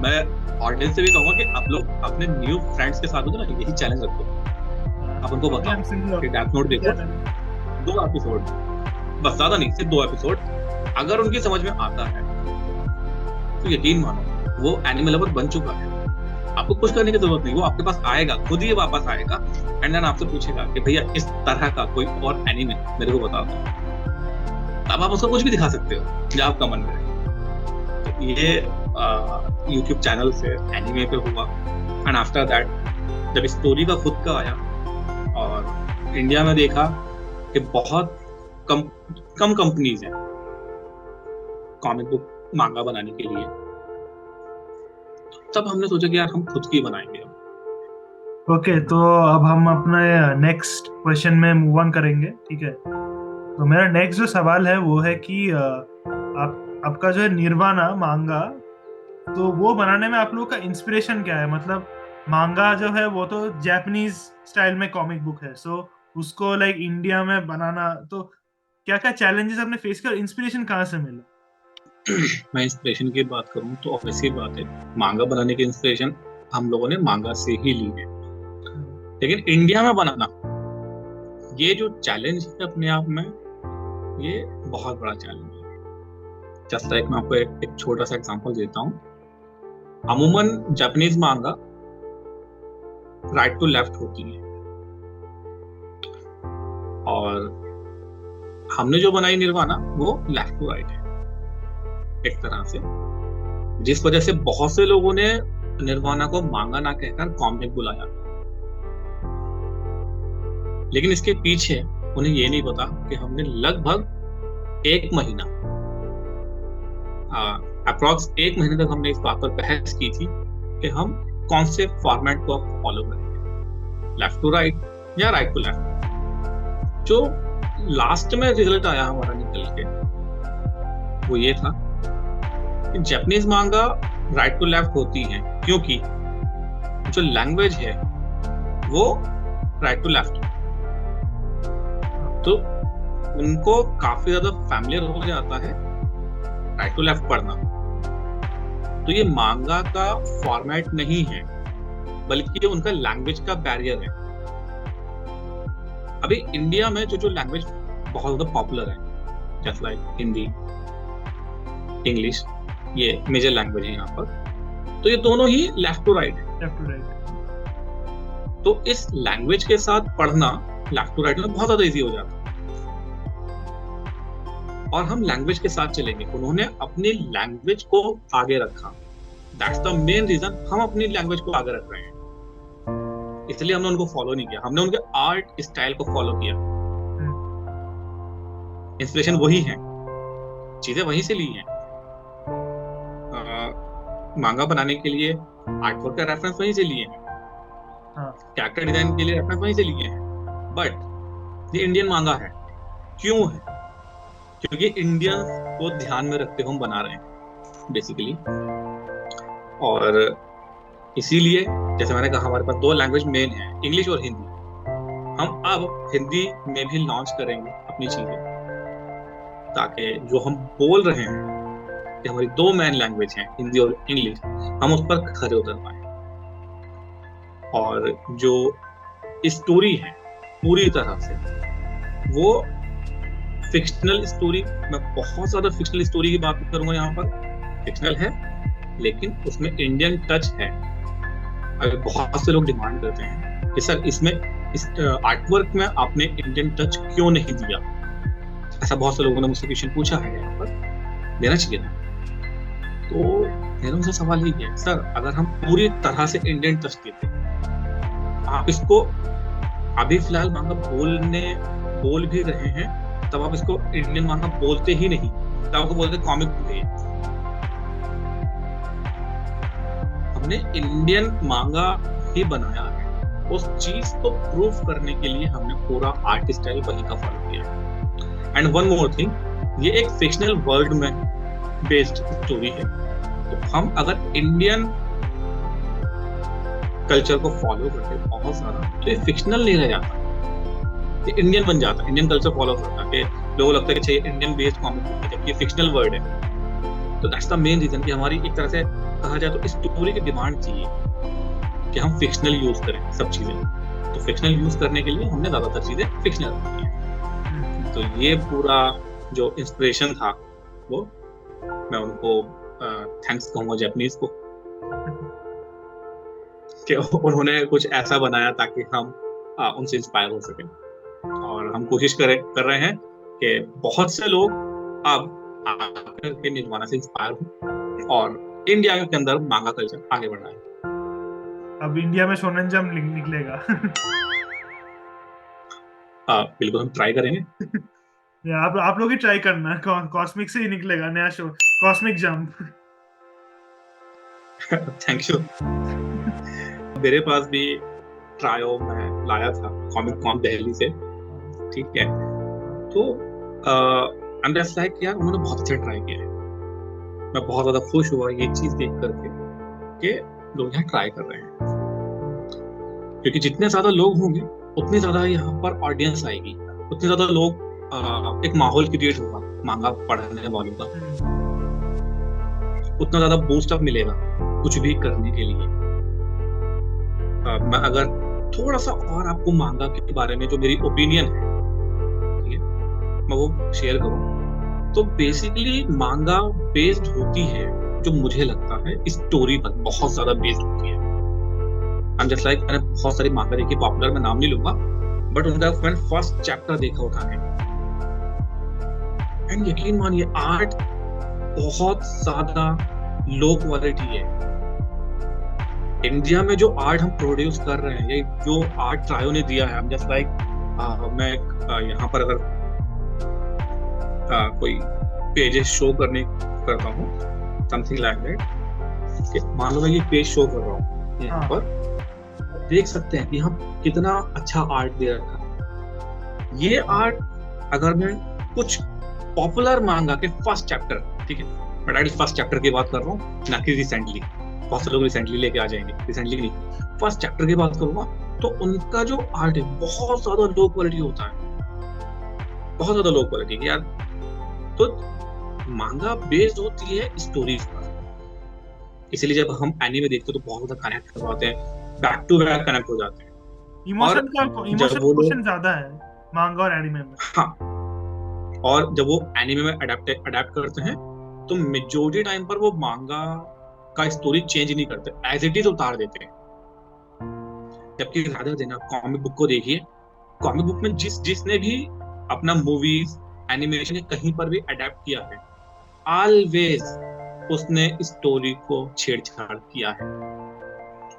मैं ऑडियंस से भी कहूंगा कि आप लोग अपने न्यू फ्रेंड्स के साथ हो ना यही चैलेंज रखो, आप उनको बताओ कि डेथ नोट देखो 2 एपिसोड, बस ज्यादा नहीं, सिर्फ 2 एपिसोड। अगर उनकी समझ में आता है तो यकीन मानो वो एनिमे लवर बन चुका है। आपको कुछ करने की जरूरत नहीं, वो आपके पास आएगा, खुद ही वापस आएगा, एंड देन आपसे पूछेगा कि भैया इस तरह का कोई और एनिमे मेरे को बता दो। अब आप उसको कुछ भी दिखा सकते हो जो आपका मन करे। तो ये YouTube चैनल से एनिमे पे हुआ, एंड आफ्टर दैट जब स्टोरी का खुद का आया और इंडिया में देखा कि बहुत कम कंपनीज हैं कॉमिक बुक मांगा बनाने के लिए, तब हमने सोचा कि यार हम खुद की बनाएंगे। ओके, तो अब हम अपने नेक्स्ट क्वेश्चन में मूव ऑन करेंगे, ठीक है। तो मेरा नेक्स्ट जो सवाल है वो है कि आपका जो है निर्वाणा मांगा, तो वो बनाने में आप लोगों का इंस्पिरेशन क्या है? मतलब मांगा जो है वो तो जापानीज स्टाइल में कॉमिक बुक है, सो उसको लाइक इंडिया में बनाना, तो क्या क्या चैलेंजेस आपने फेस किया और इंस्पिरेशन कहाँ से मिला? मैं इंस्पिरेशन की बात करूं तो ऑब्वियसली बात है, मांगा बनाने की इंस्पिरेशन हम लोगों ने मांगा से ही ली है, लेकिन इंडिया में बनाना ये जो चैलेंज है अपने आप में, ये बहुत बड़ा चैलेंज है। जस्ट लाइक मैं आपको एक छोटा सा एग्जांपल देता हूं। अमूमन जापानीज मांगा राइट टू लेफ्ट होती है, और हमने जो बनाई निर्वाणा वो लेफ्ट टू राइट है एक तरह से, जिस वजह से बहुत से लोगों ने निर्वाणा को मांगा ना कहकर कॉमिक बुलाया। लेकिन इसके पीछे उन्हें ये नहीं पता कि हमने लगभग 1 महीना अप्रॉक्स 1 महीने तक हमने इस बात पर बहस की थी कि हम कौन से फॉर्मेट को फॉलो करेंगे, लेफ्ट टू राइट या राइट टू लेफ्ट। जो लास्ट में रिजल्ट आया हमारा निकल के वो ये था कि जापानीज मांगा राइट टू लेफ्ट होती है क्योंकि जो लैंग्वेज है वो राइट टू लेफ्ट, तो उनको काफी ज्यादा फैमिलियर हो जाता है राइट टू लेफ्ट पढ़ना। तो ये मांगा का फॉर्मेट नहीं है, बल्कि ये उनका लैंग्वेज का बैरियर है। अभी इंडिया में जो लैंग्वेज बहुत ज्यादा पॉपुलर है, जैसे लाइक हिंदी, इंग्लिश, ये मेजर लैंग्वेज है यहाँ पर, तो ये दोनों ही लेफ्ट टू राइट है। Left to right. तो इस लैंग्वेज के साथ पढ़ना लेफ्ट टू राइट में बहुत ज्यादा इजी हो जाता है, और हम लैंग्वेज के साथ चलेंगे। उन्होंने अपनी लैंग्वेज को आगे रखा, दैट्स द मेन रीजन हम अपनी लैंग्वेज को आगे रख रहे हैं। इसलिए हमने उनको फॉलो नहीं किया, हमने उनके आर्ट स्टाइल को फॉलो किया। इंस्पिरेशन वही है, चीजें वहीं से ली हैं। मांगा बनाने के लिए आर्टवर्क का रेफरेंस वहीं से लिए हैं, कैरेक्टर डिजाइन के लिए रेफरेंस वहीं से लिए हैं, बट ये इंडियन मांगा है। क्यों है? क्योंकि इंडियन को ध्यान में रखते हम बना रहे हैं बेसिकली, और इसीलिए जैसे मैंने कहा हमारे पास 2 लैंग्वेज मेन है, इंग्लिश और हिंदी। हम अब हिंदी में भी लॉन्च करेंगे अपनी चीजें, ताकि जो हम बोल रहे हैं कि हमारी 2 मेन लैंग्वेज हैं, हिंदी और इंग्लिश, हम उस पर खरे उतर पाए। और जो स्टोरी है पूरी तरह से वो फिक्शनल स्टोरी, मैं बहुत ज्यादा फिक्शनल स्टोरी की बात करूंगा यहाँ पर, फिक्शनल है लेकिन उसमें इंडियन टच है। अगर बहुत से लोग डिमांड करते हैं कि सर इसमें इस आर्टवर्क में आपने इंडियन टच क्यों नहीं दिया, ऐसा बहुत से लोगों ने मुझसे क्वेश्चन पूछा है, यहाँ पर देना चाहिए था। तो मेरा उनसे सवाल यही है, सर अगर हम पूरी तरह से इंडियन टच देते, आप इसको अभी फिलहाल मांगा बोल भी रहे हैं, तब आप इसको इंडियन मांगा बोलते ही नहीं, तब आपको बोलते कॉमिक बुक है। हमने इंडियन मांगा ही बनाया है, उस चीज को प्रूव करने के लिए हमने पूरा आर्ट स्टाइल वही का फॉलो किया। एंड वन मोर थिंग, ये एक फिक्शनल वर्ल्ड में बेस्ड स्टोरी है, तो हम अगर इंडियन कल्चर को फॉलो करते बहुत सारा, तो ये फिक्शनल नहीं रह जाता, ये इंडियन बन जाता, इंडियन कल्चर फॉलो करता है। लोगों को लगता है कि इंडियन बेस्ड कॉमिक बुक है, जबकि फिक्शनल वर्ड है। तो दैट्स द मेन रीजन कि हमारी एक तरह से कहा जाए तो स्टोरी की डिमांड चाहिए कि हम फिक्शनल यूज करें सब चीजें। तो फिक्शनल यूज करने के लिए हमने ज्यादातर चीजें फिक्शनल की है। तो ये पूरा जो इंस्पिरेशन था वो मैं उनको थैंक्स कहूंगा जापानीज को कि उन्होंने कुछ ऐसा बनाया ताकि हम उनसे इंस्पायर हो सके। और हम कोशिश कर रहे हैं कि बहुत से लोग अब आकर के निर्माणा से इंस्पायर हो और इंडिया के अंदर मांगा कल्चर आगे बढ़ रहा है। अब इंडिया में शोनेन जंप निकलेगा। बिल्कुल हम ट्राई करेंगे। आप लोग ही ट्राई करना, कॉस्मिक से ही निकलेगा नया show, cosmic jump. Thank you. मेरे पास भी ट्रायो में लाया था कॉमिक कॉन दिल्ली से, ठीक है। तो यार उन्होंने बहुत अच्छा ट्राई किया है। मैं बहुत ज्यादा खुश हुआ ये चीज देख करके कि लोग यहाँ ट्राई कर रहे हैं, क्योंकि जितने ज्यादा लोग होंगे उतनी ज्यादा यहाँ पर ऑडियंस आएगी, उतने ज्यादा लोग एक माहौल क्रिएट होगा मांगा पढ़ने वालों का, उतना ज्यादा बूस्ट अप मिलेगा कुछ भी करने के लिए। मैं अगर थोड़ा सा और आपको मांगा के बारे में जो मेरी ओपिनियन है, ठीक है, मैं वो शेयर करूं, तो बेसिकली मांगा बेस्ड होती है, जो मुझे लगता है स्टोरी पर बहुत ज्यादा बेस्ड होती है। मैंने बहुत सारी मांगा देखी, पॉपुलर मैं नाम नहीं लूंगा, बट उनका मैंने फर्स्ट चैप्टर देखा उठा के, एंड यकीन मानिए आर्ट बहुत ज्यादा लो क्वालिटी है। इंडिया में जो आर्ट हम प्रोड्यूस कर रहे हैं, ये जो आर्ट ट्रायो ने दिया है, जस्ट लाइक मैं यहाँ पर अगर कोई पेजेस शो करता हूँ, समथिंग लाइक दैट, कि मान लो मैं ये पेज शो कर रहा हूँ यहाँ पर, देख सकते हैं कि हम कितना अच्छा आर्ट दे रखा है। ये आर्ट अगर मैं कुछ पॉपुलर मांगा के फर्स्ट चैप्टर, ठीक है, मैं डायरेक्ट फर्स्ट चैप्टर की बात कर रहा हूँ, ना कि रिसेंटली, बहुत से लोग रिसेंटली लेके आ जाएंगे, रिसेंटली नहीं, फर्स्ट चैप्टर की बात करूंगा, तो उनका जो आर्ट है बहुत ज्यादा लो क्वालिटी होता है, बहुत ज्यादा लो क्वालिटी यार। तो मांगा बेस्ड होती है स्टोरीज पर, इसीलिए जब हम एनीमे देखते हैं तो बहुत ज्यादा कनेक्ट कर पाते हैं, बैक टू बैक कनेक्ट हो जाते हैं। इमोशन क्वेश्चन ज्यादा है मांगा और एनीमे में। हाँ, और जब वो एनीमे में अडेप्ट करते हैं तो मेजॉरिटी टाइम पर वो मांगा का स्टोरी चेंज नहीं करते, एज इट इज उतार देते हैं। जबकि रादर देना कॉमिक बुक को देखिए, कॉमिक बुक में जिसने भी अपना मूवीज एनिमेशन कहीं पर भी अडेप्ट किया है, ऑलवेज उसने स्टोरी को छेड़छाड़ किया है,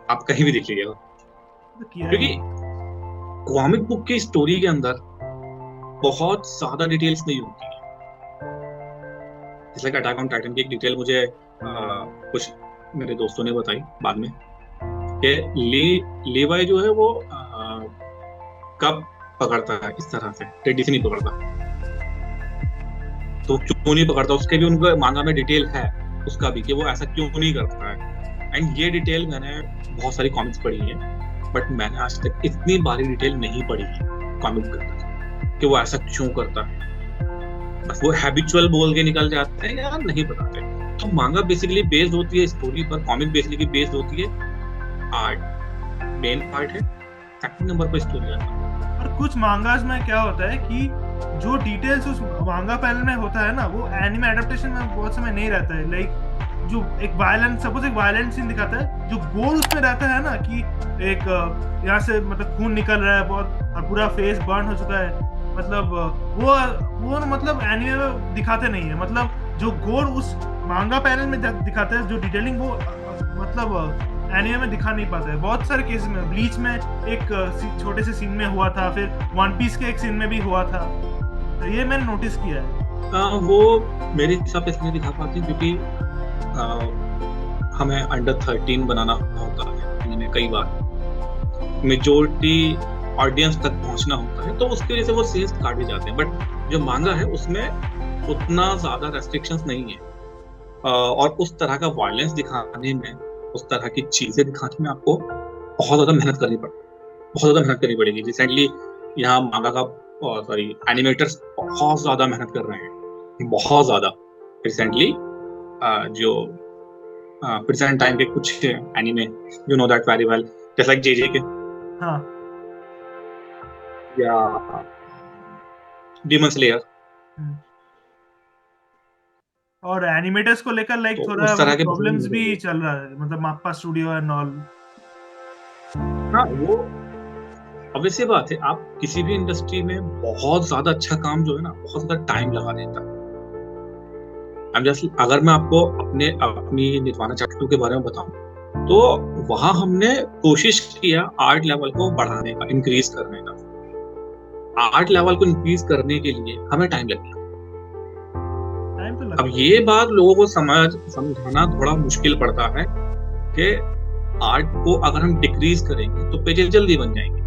आप कहीं भी देख लीजिएगा। क्योंकि कॉमिक बुक की स्टोरी के अंदर बहुत ज्यादा डिटेल्स नहीं होती है। जैसे अटैक ऑन टाइटन की एक डिटेल मुझे कुछ मेरे दोस्तों ने बताई बाद में, कि लीवाई जो है वो कब पकड़ता है इस तरह से, टेडी से नहीं पकड़ता, तो क्यों नहीं पकड़ता, उसके भी उनका मांगा में डिटेल है उसका भी, कि वो ऐसा क्यों नहीं करता है। एंड ये डिटेल मैंने बहुत सारी कॉमिक्स पढ़ी है, बट मैंने आज तक इतनी बारी डिटेल नहीं पढ़ी है कॉमिक के अंदर कि वो ऐसा क्यों करता है। बस वो हैबिचुअल बोल के निकल जाते हैं या नहीं बताते। तो मांगा बेसिकली बेस्ड होती है स्टोरी पर, कॉमिक बेसिकली बेस्ड होती है आर्ट, मेन पार्ट है, सेकंड नंबर पर स्टोरी आता है। और कुछ मांगास में क्या होता है कि जो डिटेल्स उस मांगा पैनल में होता है ना, वो एनिमे एडेप्टेशन में बहुत समय नहीं रहता है। लाइक जो एक वायलेंट सीन दिखाता है, जो गोल उसमें रहता है ना कि एक यहाँ से मतलब खून निकल रहा है बहुत और पूरा फेस बर्न हो चुका है, मतलब वो मतलब एनिमे में दिखाते नहीं है, मतलब जो गोल उस मांगा पैनल में दिखाते हैं, जो डिटेलिंग वो मतलब एनिमे में दिखा नहीं पाता है। बहुत सारे केस में ब्लीच में एक छोटे से सीन में हुआ था, फिर वन पीस के एक सीन में भी हुआ था, तो ये मैंने नोटिस किया है। वो मेरे हिसाब से इसलिए दिखा पाते हैं क्योंकि हमें अंडर 13 बनाना होता है, मैंने कई बार मेजोरिटी ऑडियंस तक पहुंचना होता है, तो उसकी वजह से वो सीन्स काटे जाते हैं। बट जो मांगा है उसमें उतना ज्यादा रेस्ट्रिक्शंस नहीं है, और उस तरह का वायलेंस दिखाने में, उस तरह की चीजें दिखाने में आपको बहुत ज्यादा मेहनत करनी पड़ेगी। रिसेंटली यहाँ मांगा का एनिमेटर्स बहुत ज्यादा मेहनत कर रहे हैं, बहुत ज्यादा। रिसेंटली जो प्रेजेंट टाइम के कुछ anime, you know that very well, just like JJ के, हाँ, या डीमन स्लेयर, और एनिमेटर्स को लेकर लाइक तो थोड़ा उस तरह के प्रॉब्लम्स भी चल रहा है, मतलब माप्पा स्टूडियो एंड ऑल। हाँ, वो ऑब्वियसली बात है, आप किसी भी इंडस्ट्री में बहुत ज्यादा अच्छा काम जो है ना, बहुत ज्यादा टाइम लगा देता है। अगर मैं आपको अपनी नित्वाना चैप्टर 2 के बारे में बताऊं, तो वहां हमने कोशिश किया आर्ट लेवल को बढ़ाने का, इंक्रीज करने का। आर्ट लेवल को इंक्रीज करने के लिए हमें टाइम लगेगा। अब ये बात लोगों को समझाना थोड़ा मुश्किल पड़ता है कि आर्ट को अगर हम डिक्रीज करेंगे तो पेजेस जल्दी बन जाएंगे।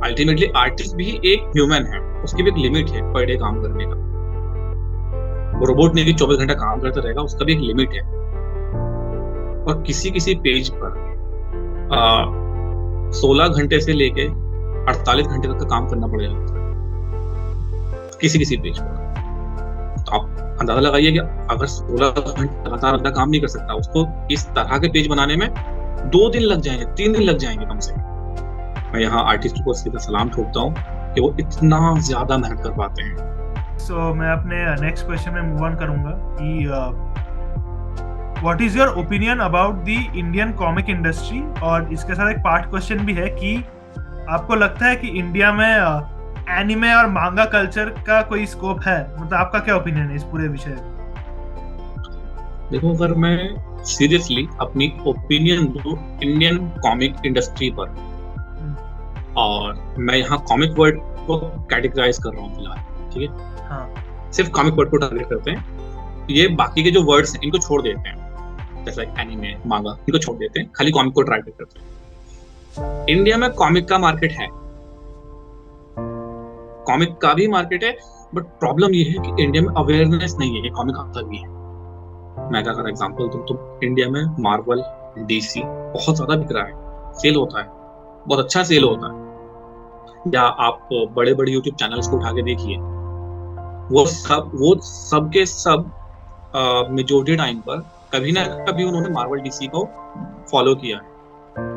अल्टीमेटली आर्टिस्ट भी एक ह्यूमन है, उसकी भी एक लिमिट है पर डे काम करने का। वो रोबोट नहीं कि 24 घंटा काम करता रहेगा, उसका भी एक लिमिट है। और किसी पेज पर 16 घंटे से लेके 48 घंटे तक का काम करना पड़ेगा किसी पेज पर। तो आप अंदाजा लगाइए कि अगर 16 घंटे लगातार अपना काम नहीं कर सकता, उसको इस तरह के पेज बनाने में 2 दिन लग जाएंगे, 3 दिन लग जाएंगे कम से कम। मैं यहाँ आर्टिस्ट को सीधा सलाम ठोकता हूँ कि वो इतना ज्यादा मेहनत कर पाते हैं। So, मैं अपने नेक्स्ट क्वेश्चन में मूव ऑन करूंगा कि what is your opinion about the Indian comic industry, और इसके साथ एक पार्ट क्वेश्चन भी है कि आपको लगता है कि इंडिया में एनिमे और मांगा कल्चर का कोई स्कोप है, मतलब आपका क्या ओपिनियन है इस पूरे विषय में? देखो, अगर मैं सीरियसली अपनी ओपिनियन दूं इंडियन कॉमिक इंडस्ट्री पर, और मैं यहाँ कॉमिक वर्ड को कैटेगराइज कर रहा हूँ फिलहाल, ठीक है? हाँ, सिर्फ कॉमिक वर्ड को टारगेट करते हैं। ये बाकी के जो वर्ड्स हैं इनको छोड़ देते हैं, जैसे एनिमे, मांगा, इनको छोड़ देते हैं, खाली कॉमिक को टारगेट करते हैं। इंडिया में कॉमिक का मार्केट है, कॉमिक का भी मार्केट है, बट प्रॉब्लम ये है कि इंडिया में अवेयरनेस नहीं है कि कॉमिक आता भी है। मैं अगर एग्जांपल दूं तो इंडिया में मार्वल, डीसी बहुत ज्यादा बिक रहा है, सेल होता है, बहुत अच्छा सेल होता है। या आप बड़े यूट्यूब चैनल्स को उठा के देखिए, वो सब के सब मेजॉरिटी टाइम पर कभी ना कभी उन्होंने मार्वल, डीसी को फॉलो किया है,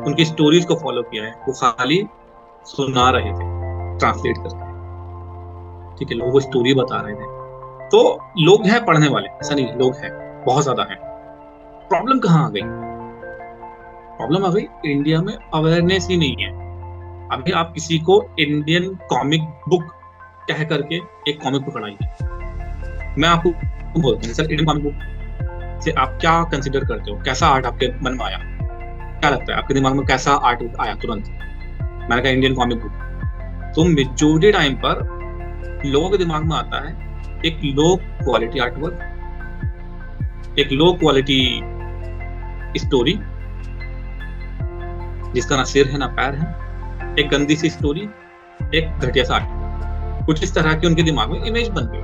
उनकी स्टोरीज को फॉलो किया है। वो खाली सुना रहे थे ट्रांसलेट करके, ठीक है, लोगों को स्टोरी बता रहे थे। तो लोग हैं पढ़ने वाले, ऐसा नहीं, लोग हैं, बहुत ज्यादा हैं। प्रॉब्लम कहाँ आ गई? प्रॉब्लम आ गई इंडिया में अवेयरनेस ही नहीं है। अभी आप किसी को इंडियन कॉमिक बुक कह करके एक कॉमिक बुक पढ़ाइए, मैं आपको बोलता हूँ सर, इंडियन कॉमिक बुक से आप क्या कंसिडर करते हो? कैसा आर्ट आपके मन में आया? क्या लगता है आपके दिमाग में कैसा आर्ट आया तुरंत? मैंने कहा इंडियन कॉमिक बुक। तो मेजॉरिटी टाइम पर लोगों के दिमाग में आता है एक लो क्वालिटी आर्टवर्क, एक लो क्वालिटी स्टोरी जिसका ना सिर है ना पैर है, एक गंदी सी स्टोरी, एक घटिया सा आर्ट, कुछ इस तरह की उनके दिमाग में इमेज बन गई।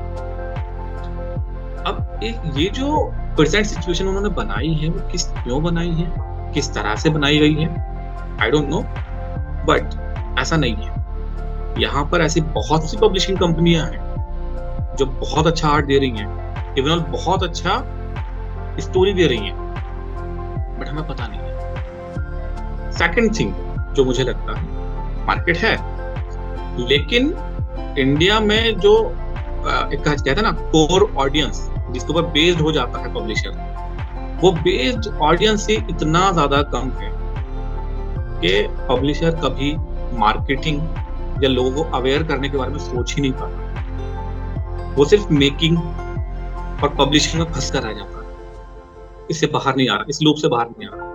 अब ये जो प्रेजेंट सिचुएशन उन्होंने बनाई है, वो क्यों बनाई है, किस तरह से बनाई गई है, आई डोंट नो, बट ऐसा नहीं है। यहाँ पर ऐसी बहुत सी पब्लिशिंग कंपनियां हैं जो बहुत अच्छा आर्ट दे रही हैं, इवन बहुत अच्छा स्टोरी दे रही हैं, बट हमें पता नहीं है। सेकंड थिंग जो मुझे लगता है, मार्केट है, लेकिन इंडिया में जो एक कहते हैं ना कोर ऑडियंस, जिसके ऊपर बेस्ड हो जाता है पब्लिशर, वो बेस्ड ऑडियंस से इतना ज्यादा कम है कि पब्लिशर कभी मार्केटिंग या लोगों को अवेयर करने के बारे में सोच ही नहीं पाता। वो सिर्फ मेकिंग और पब्लिशिंग में फंस कर रह जाता है, इससे बाहर नहीं आ रहा, इस लूप से बाहर नहीं आ रहा।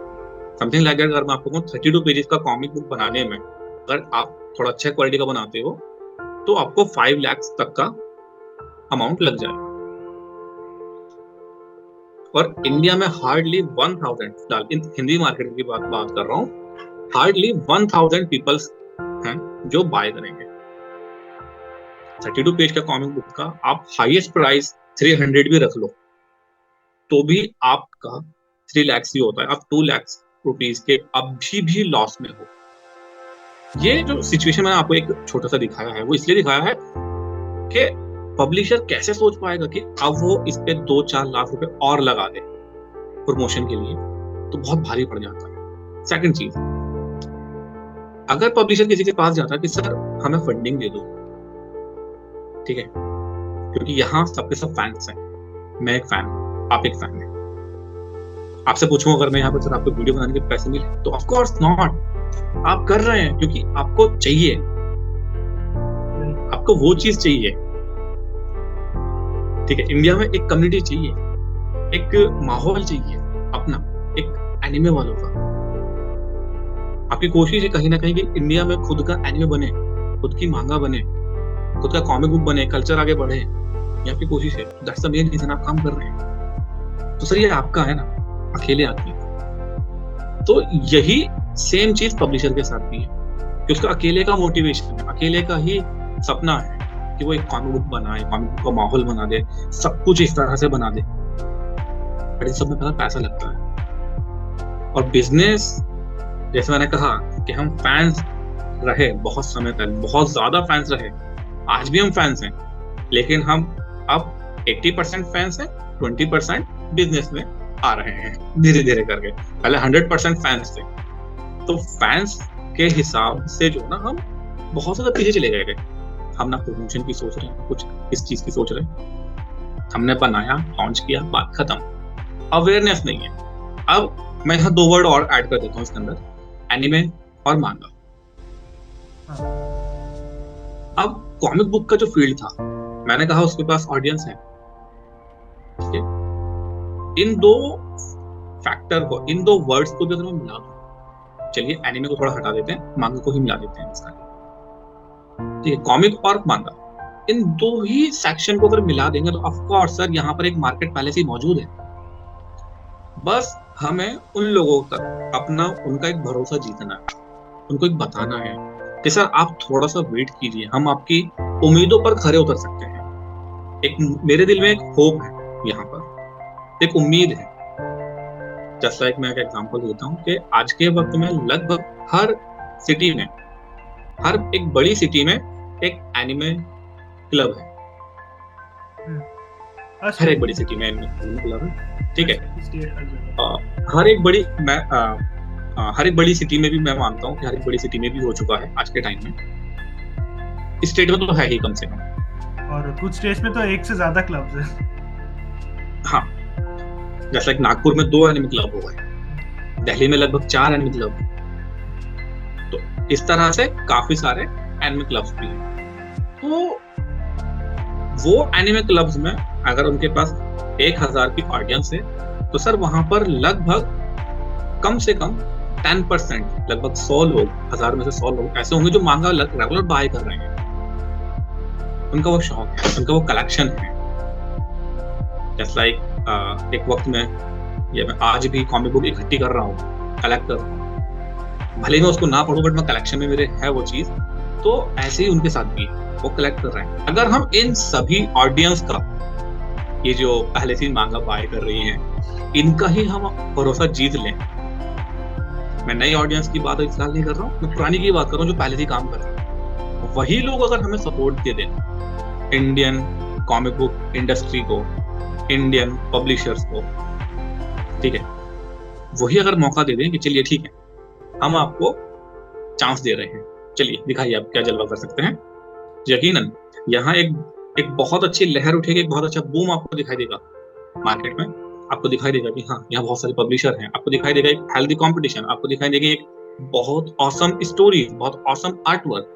समथिंग लाइक अगर मैं आपको कहूँ 32 पेजेस का कॉमिक बुक बनाने में अगर आप थोड़ा अच्छा क्वालिटी का बनाते हो तो आपको 5 लाख तक का अमाउंट लग जाएगा। और इंडिया में हार्डली 1000 इन हिंदी मार्केट की बात कर रहा हूँ, हार्डली 1000 पीपल्स हैं जो बाय करेंगे। 32 पेज का कॉमिक बुक का आप हाईएस्ट प्राइस 300 भी रख लो तो भी आपका 3 लाख ही होता है। आप 2 लाख रुपीज के अभी भी लॉस में हो। ये जो सिचुएशन मैंने आपको एक छोटा सा दिखाया है वो इसलिए दिखाया है कि पब्लिशर कैसे सोच पाएगा कि अब वो इस पे 2-4 लाख रुपए और लगा दे प्रमोशन के लिए, तो बहुत भारी पड़ जाता है। सेकंड चीज, अगर पब्लिशर किसी के पास जाता है कि सर हमें फंडिंग दे दो, ठीक है, क्योंकि यहाँ सबके सब फैंस हैं, मैं एक फैन हूँ, आप एक फैन हैं, आपसे पूछूं अगर मैं यहाँ पर सर आपको वीडियो बनाने के पैसे मिले तो ऑफ कोर्स नॉट, आप कर रहे हैं क्योंकि आपको चाहिए, आपको वो चीज चाहिए, ठीक है। इंडिया में एक कम्युनिटी चाहिए, एक माहौल चाहिए अपना, एक एनिमे वालों का। आपकी कोशिश है कहीं ना कहीं कि इंडिया में खुद का एनिमे बने, खुद की मांगा बने, खुद का कॉमिक बुक बने, कल्चर आगे बढ़े, ये आपकी कोशिश है। दैट्स द मेन रीजन आप काम कर रहे हैं। तो सर ये आपका है ना, अकेले आदमी। तो यही सेम चीज पब्लिशर के साथ भी है कि उसका अकेले का मोटिवेशन है, अकेले का ही सपना है कि वो एक कॉमिक बुक बनाए, कॉमिक बुक का माहौल बना दे, सब कुछ इस तरह से बना दे, बट इन सब में पता पैसा लगता है। और बिजनेस, जैसे मैंने कहा कि हम फैंस रहे बहुत समय तक, बहुत ज्यादा फैंस रहे, आज भी हम फैंस हैं, लेकिन हम अब 80% फैंस हैं, 20% बिजनेस में आ रहे हैं धीरे धीरे करके। पहले 100% फैंस थे, तो फैंस के हिसाब से जो ना हम बहुत ज्यादा पीछे चले गए थे। हम ना प्रमोशन की सोच रहे हैं, कुछ इस चीज की सोच रहे हैं, हमने बनाया, लॉन्च किया, बात खत्म, अवेयरनेस नहीं है। अब मैं यहाँ 2 वर्ड और ऐड कर देता हूँ इसके अंदर, एनिमे और मांगा। अब कॉमिक बुक का जो फील्ड था, मैंने कहा उसके पास ऑडियंस है, ठीक है। इन 2 फैक्टर को, इन 2 वर्ड्स को भी अगर मैं मिला दूं, चलिए एनिमे को थोड़ा हटा देते हैं, मांगा को ही मिला देते हैं इसका, ठीक है, कॉमिक और मांगा, इन 2 ही सेक्शन को अगर मिला देंगे तो ऑफ कोर्स सर यहाँ पर एक मार्केट पहले से ही मौजूद है। बस हमें उन लोगों तक अपना, उनका एक भरोसा जीतना है, उनको एक बताना है कि सर आप थोड़ा सा वेट कीजिए, हम आपकी उम्मीदों पर खरे उतर सकते हैं। एक मेरे दिल में एक होप है, यहाँ पर एक उम्मीद है। जस्ट लाइक मैं एक एग्जांपल देता हूँ कि आज के वक्त में लगभग हर सिटी में, हर एक बड़ी सिटी में एक एनिमे क्लब है, हर एक बड़ी सिटी में एनिमे क्लब है, ठीक है। हर एक बड़ी, मैं हर एक बड़ी सिटी में भी मैं मानता हूँ कि हर एक बड़ी सिटी में भी हो चुका है आज के टाइम में। स्टेट में तो है ही कम से कम, और कुछ स्टेट्स में तो 1 से ज्यादा क्लब्स है। हाँ, जैसे नागपुर में 2 एनिमे क्लब हो गए, दिल्ली में लगभग 4 एनिमे क्लब, तो इस तरह से काफी सारे एनिमे क्लब्स भी हैं। तो वो एनिमे क्लब्स में अगर उनके पास 1000 की ऑडियंस है तो सर वहां पर लगभग कम से कम 10%, लगभग 100 लोग, 1000 में से 100 लोग ऐसे होंगे जो मांगा रेगुलर बाय कर रहे हैं। उनका वो शौक है, उनका वो कलेक्शन है। जस्ट लाइक एक वक्त में, या मैं आज भी कॉमिक बुक इकट्ठी कर रहा हूँ, कलेक्ट कर रहा हूँ, भले ही मैं उसको ना पढ़ूं बट मैं कलेक्शन में मेरे है वो चीज। तो ऐसे ही उनके साथ भी वो कलेक्ट कर रहे हैं। अगर हम इन सभी ऑडियंस का, ये जो पहले से मांगा बाय कर रही है, इनका ही हम भरोसा जीत लें, मैं नई ऑडियंस की बात इस साल नहीं कर रहा हूँ, मैं पुरानी की बात कर रहा हूँ जो पहले से काम कर रहे हैं, वही लोग अगर हमें सपोर्ट दे दें, इंडियन कॉमिक बुक इंडस्ट्री को, इंडियन पब्लिशर्स को, ठीक है, वही अगर मौका दे दें कि चलिए ठीक है, हम आपको चांस दे रहे हैं, चलिए दिखाइए आप क्या जलवा कर सकते हैं, यकीनन यहाँ एक बहुत अच्छी लहर उठेगी, एक बहुत अच्छा बूम आपको दिखाई देगा मार्केट में। आपको दिखाई देगा कि हाँ यहाँ बहुत सारे पब्लिशर हैं, आपको दिखाई देगा एक हेल्दी कंपटीशन, आपको दिखाई देगा एक बहुत ऑसम स्टोरी, बहुत ऑसम आर्ट वर्क।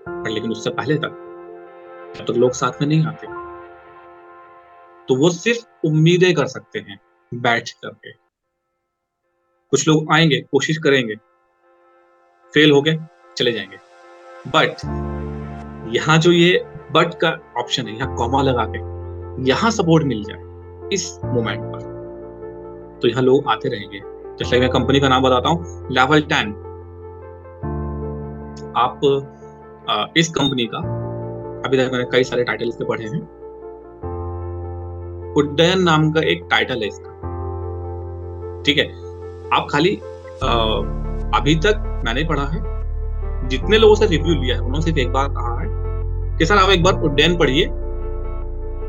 पर लेकिन उससे पहले तक जब तक लोग साथ में नहीं आते तो वो सिर्फ उम्मीदें कर सकते हैं बैठ करके। कुछ लोग आएंगे, कोशिश करेंगे, फेल हो गए, चले जाएंगे। बट यहाँ जो ये बट का ऑप्शन है, यहाँ कॉमा लगा के यहाँ सपोर्ट मिल जाए इस मोमेंट पर, तो यहाँ लोग आते रहेंगे। जैसे मैं कंपनी का नाम बताता हूँ, लेवल 10। आप इस कंपनी का अभी तक मैंने कई सारे टाइटल इसके पढ़े हैं। उड्डयन नाम का एक टाइटल है इसका, ठीक है। आप खाली अभी तक मैंने पढ़ा है, जितने लोगों से रिव्यू लिया है उन्होंने सिर्फ एक बार कहा है कि सर आप एक बार उड्डयन पढ़िए,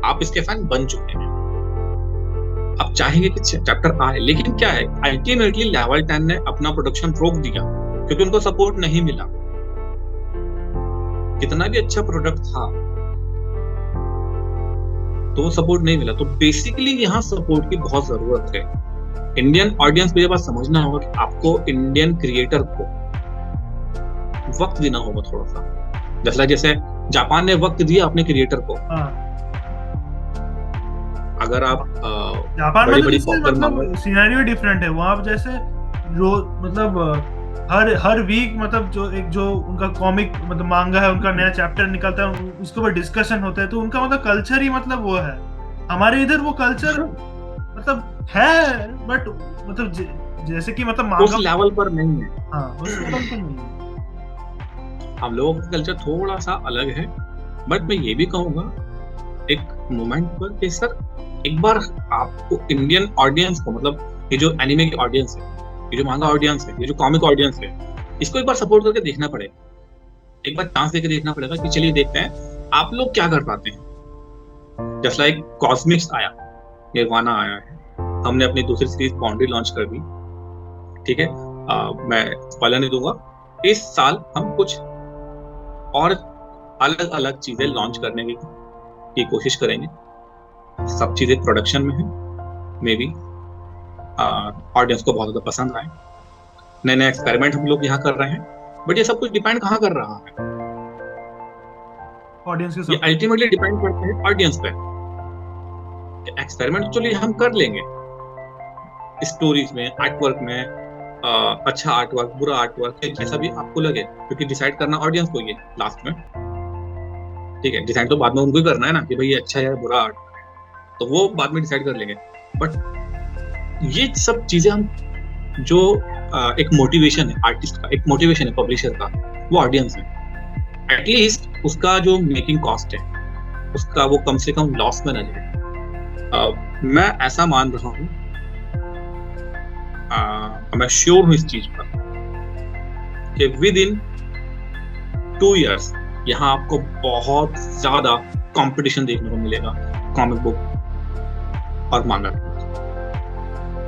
आप इसके फैन बन चुके हैं, आप चाहेंगे कि चैप्टर आए। लेकिन क्या है, अल्टीमेटली लेवल 10 ने अपना प्रोडक्शन रोक दिया क्योंकि उनको सपोर्ट नहीं मिला। कितना भी अच्छा प्रोडक्ट था तो वो सपोर्ट नहीं मिला। तो बेसिकली यहाँ सपोर्ट की बहुत जरूरत है। इंडियन ऑडियंस को ये बात समझना होगा कि आपको इंडियन क्रिएटर को वक्त देना होगा थोड़ा सा, जैसे जापान ने वक्त दिया अपने क्रिएटर को। अगर आप जापान में मतलब सिनेरियो डिफरेंट है वहाँ, जैसे मतलब हर वीक मतलब जो उनका कॉमिक मतलब मांगा है, उनका नया चैप्टर निकलता है, उसके ऊपर डिस्कशन होता है। तो उनका मतलब कल्चर ही मतलब वो है। हमारे इधर वो कल्चर मतलब है, बट मतलब जैसे कि मतलब मांगा उस लेवल पर नहीं है। हाँ, उस लेवल पर नहीं है। हम लोगों का कल्चर थोड़ा सा अलग है। बट मैं ये भी कहूंगा एक मोमेंट पर कि सर एक बार आपको इंडियन ऑडियंस को, मतलब ये जो एनिमे की ऑडियंस है, ये जो मांगा ऑडियंस है, ये जो कॉमिक ऑडियंस है, इसको एक बार सपोर्ट करके देखना पड़ेगा। एक बार चांस देके देखना पड़ेगा कि चलिए देखते हैं आप लोग क्या कर पाते हैं। जस्ट लाइक कॉस्मिक्स आया, निर्वाणा आया है, हमने अपनी दूसरी सीरीज बाउंड्री लॉन्च कर दी, ठीक है। मैं स्पॉइलर नहीं दूंगा। इस साल हम कुछ और अलग अलग चीजें लॉन्च करने की कोशिश करेंगे। सब चीजें प्रोडक्शन में है, मे बी ऑडियंस को बहुत ज्यादा पसंद आए। नए नए एक्सपेरिमेंट हम लोग यहाँ कर रहे हैं। बट ये सब कुछ डिपेंड कहाँ कर रहा है, ऑडियंस के साथ। ये अल्टीमेटली डिपेंड करता है ऑडियंस पे। एक्सपेरिमेंट तो चलिए हम कर लेंगे स्टोरीज में, आर्टवर्क में, अच्छा आर्टवर्क, बुरा आर्टवर्क, जैसा भी आपको लगे, क्योंकि डिसाइड करना ऑडियंस को ही है लास्ट में, ठीक है। डिसाइड तो बाद में उनको ही करना है ना कि भाई ये अच्छा है बुरा आर्ट, तो वो बाद में डिसाइड कर लेंगे। बट ये सब चीजें हम जो एक मोटिवेशन है आर्टिस्ट का, एक मोटिवेशन है पब्लिशर का, वो ऑडियंस है। एटलीस्ट उसका जो मेकिंग कॉस्ट है उसका वो कम से कम लॉस में न जाए। मैं ऐसा मान रहा हूँ, मैं श्योर हूँ इस चीज पर कि विद इन 2 years यहाँ आपको बहुत ज्यादा कंपटीशन देखने को मिलेगा कॉमिक बुक और मांगा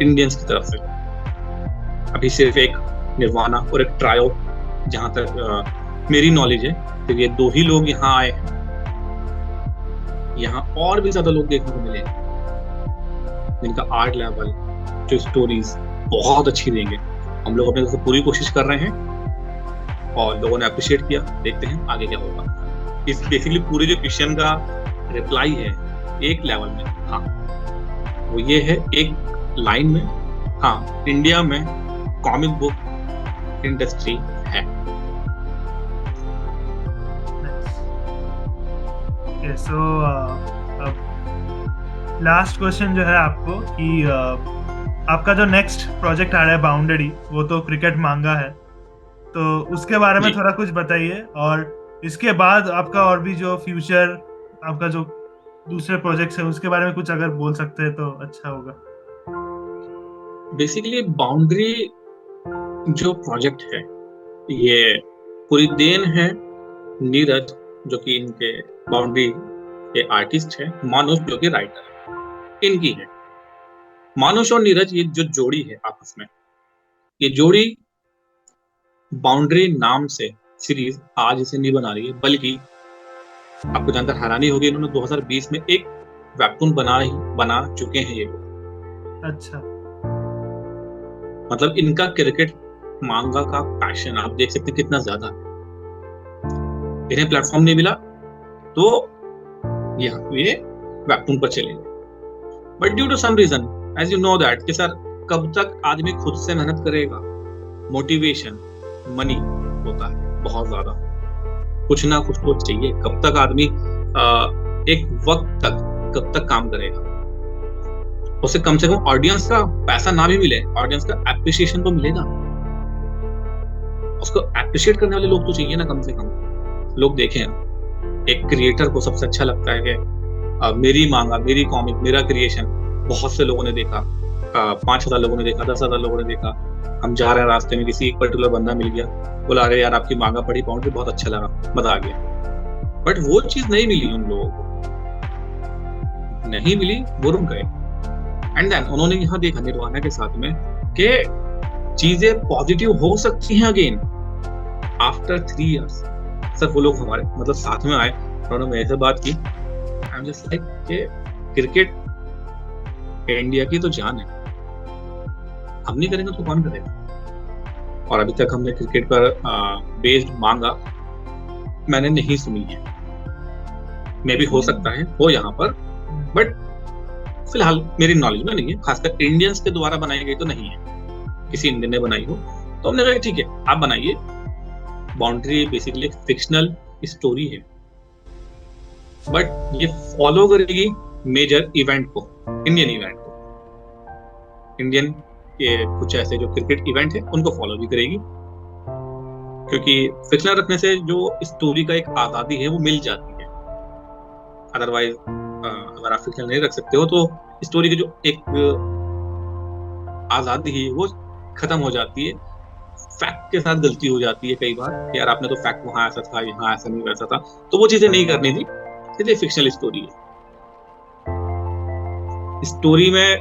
इंडियंस की तरफ से। अभी सिर्फ एक निर्वाणा और एक ट्रायो, जहां तक मेरी नॉलेज है, तो ये 2 ही लोग यहाँ आए हैं। यहाँ और भी ज्यादा लोग देखने को मिलेंगे जिनका आर्ट लेवल, जो स्टोरीज बहुत अच्छी देंगे। हम लोग अपने तरफ से पूरी कोशिश कर रहे हैं और लोगों ने अप्रिशिएट किया। देखते हैं आगे क्या होगा। इस बेसिकली पूरे जो क्वेश्चन का रिप्लाई है एक लेवल में, हाँ, वो ये है एक लाइन में, हाँ, इंडिया में कॉमिक बुक इंडस्ट्री है। सो लास्ट क्वेश्चन जो है आपको कि आपका जो नेक्स्ट प्रोजेक्ट आ रहा है बाउंड्री, वो तो क्रिकेट मांगा है, तो उसके बारे में थोड़ा कुछ बताइए। और इसके बाद आपका और भी जो फ्यूचर, आपका जो दूसरे प्रोजेक्ट्स है, उसके बारे में कुछ अगर बोल सकते हैं तो अच्छा होगा। बेसिकली बाउंड्री जो प्रोजेक्ट है, ये पूरी देन है नीरज, जो कि इनके बाउंड्री के आर्टिस्ट है, मानुष जो कि राइटर है, इनकी है। मानुष और नीरज ये जो जोड़ी है आपस में, ये जोड़ी बाउंड्री नाम से सीरीज आज इसे नहीं बना रही है, बल्कि आपको जानकर हैरानी होगी, इन्होंने 2020 में एक वेबटून बना चुके हैं ये लोग। अच्छा। मतलब इनका क्रिकेट मांगा का पैशन आप देख सकते हैं कितना ज्यादा है। इन्हें प्लेटफॉर्म नहीं मिला तो ये वेबटून पर चले गए, but due to some reason, as you know that कि सर कब तक आदमी खुद से मेहनत करेगा, मोटिवेशन मनी होता है बहुत ज्यादा, कुछ ना कुछ तो चाहिए। कब तक आदमी एक वक्त तक कब तक काम करेगा, उसे कम से कम ऑडियंस का पैसा ना भी मिले, ऑडियंस का एप्रिसिएशन तो मिलेगा। उसको एप्रिशिएट करने वाले लोग तो चाहिए ना, कम से कम लोग देखें। एक क्रिएटर को सबसे अच्छा लगता है कि मेरी मांगा, मेरी कॉमिक, मेरा क्रिएशन बहुत से लोगों ने देखा, 5,000 लोगों ने देखा, 10,000 लोगों ने देखा। हम जा रहे हैं रास्ते में, किसी एक पर्टिकुलर बंदा मिल गया, बोला अरे यार आपकी मांगा पढ़ी पाउंड बहुत अच्छा लगा, मजा आ गया। बट वो चीज नहीं मिली उन लोगों को, नहीं मिली, वो रुक गए। एंड देन उन्होंने यहाँ देखा निर्वाणा के साथ में कि चीजें पॉजिटिव हो सकती हैं अगेन आफ्टर 3 years। सर वो लोग हमारे मतलब साथ में आए, उन्होंने मेरे से बात की। आई एम जस्ट लाइक कि क्रिकेट इंडिया की तो जान है, हम नहीं करेंगे तो कौन करेगा। और अभी तक हमने क्रिकेट पर बेस्ड मांगा मैंने नहीं सुनी है। मे भी हो सकता है हो यहाँ पर, बट फिलहाल मेरी नॉलेज में नहीं है। खासकर इंडियंस के द्वारा बनाई गई तो नहीं है, किसी इंडियन ने बनाई हो तो हमने कहा ठीक है आप बनाइए। बाउंड्री बेसिकली एक फिक्शनल स्टोरी है, बट ये फॉलो करेगी मेजर इवेंट को, इंडियन इवेंट को। इंडियन के कुछ ऐसे जो क्रिकेट इवेंट है उनको फॉलो भी करेगी, क्योंकि फिक्शनल रखने से जो स्टोरी का एक आजादी है वो मिल जाती है। अदरवाइज अगर आप फिक्शनल नहीं रख सकते हो तो स्टोरी की जो एक आजादी है वो खत्म हो जाती है। फैक्ट के साथ गलती हो जाती है कई बार, यार आपने तो फैक्ट वहां ऐसा था, यहाँ ऐसा नहीं वैसा था, तो वो चीजें नहीं करनी थी। इसलिए फिक्शनल स्टोरी है। स्टोरी में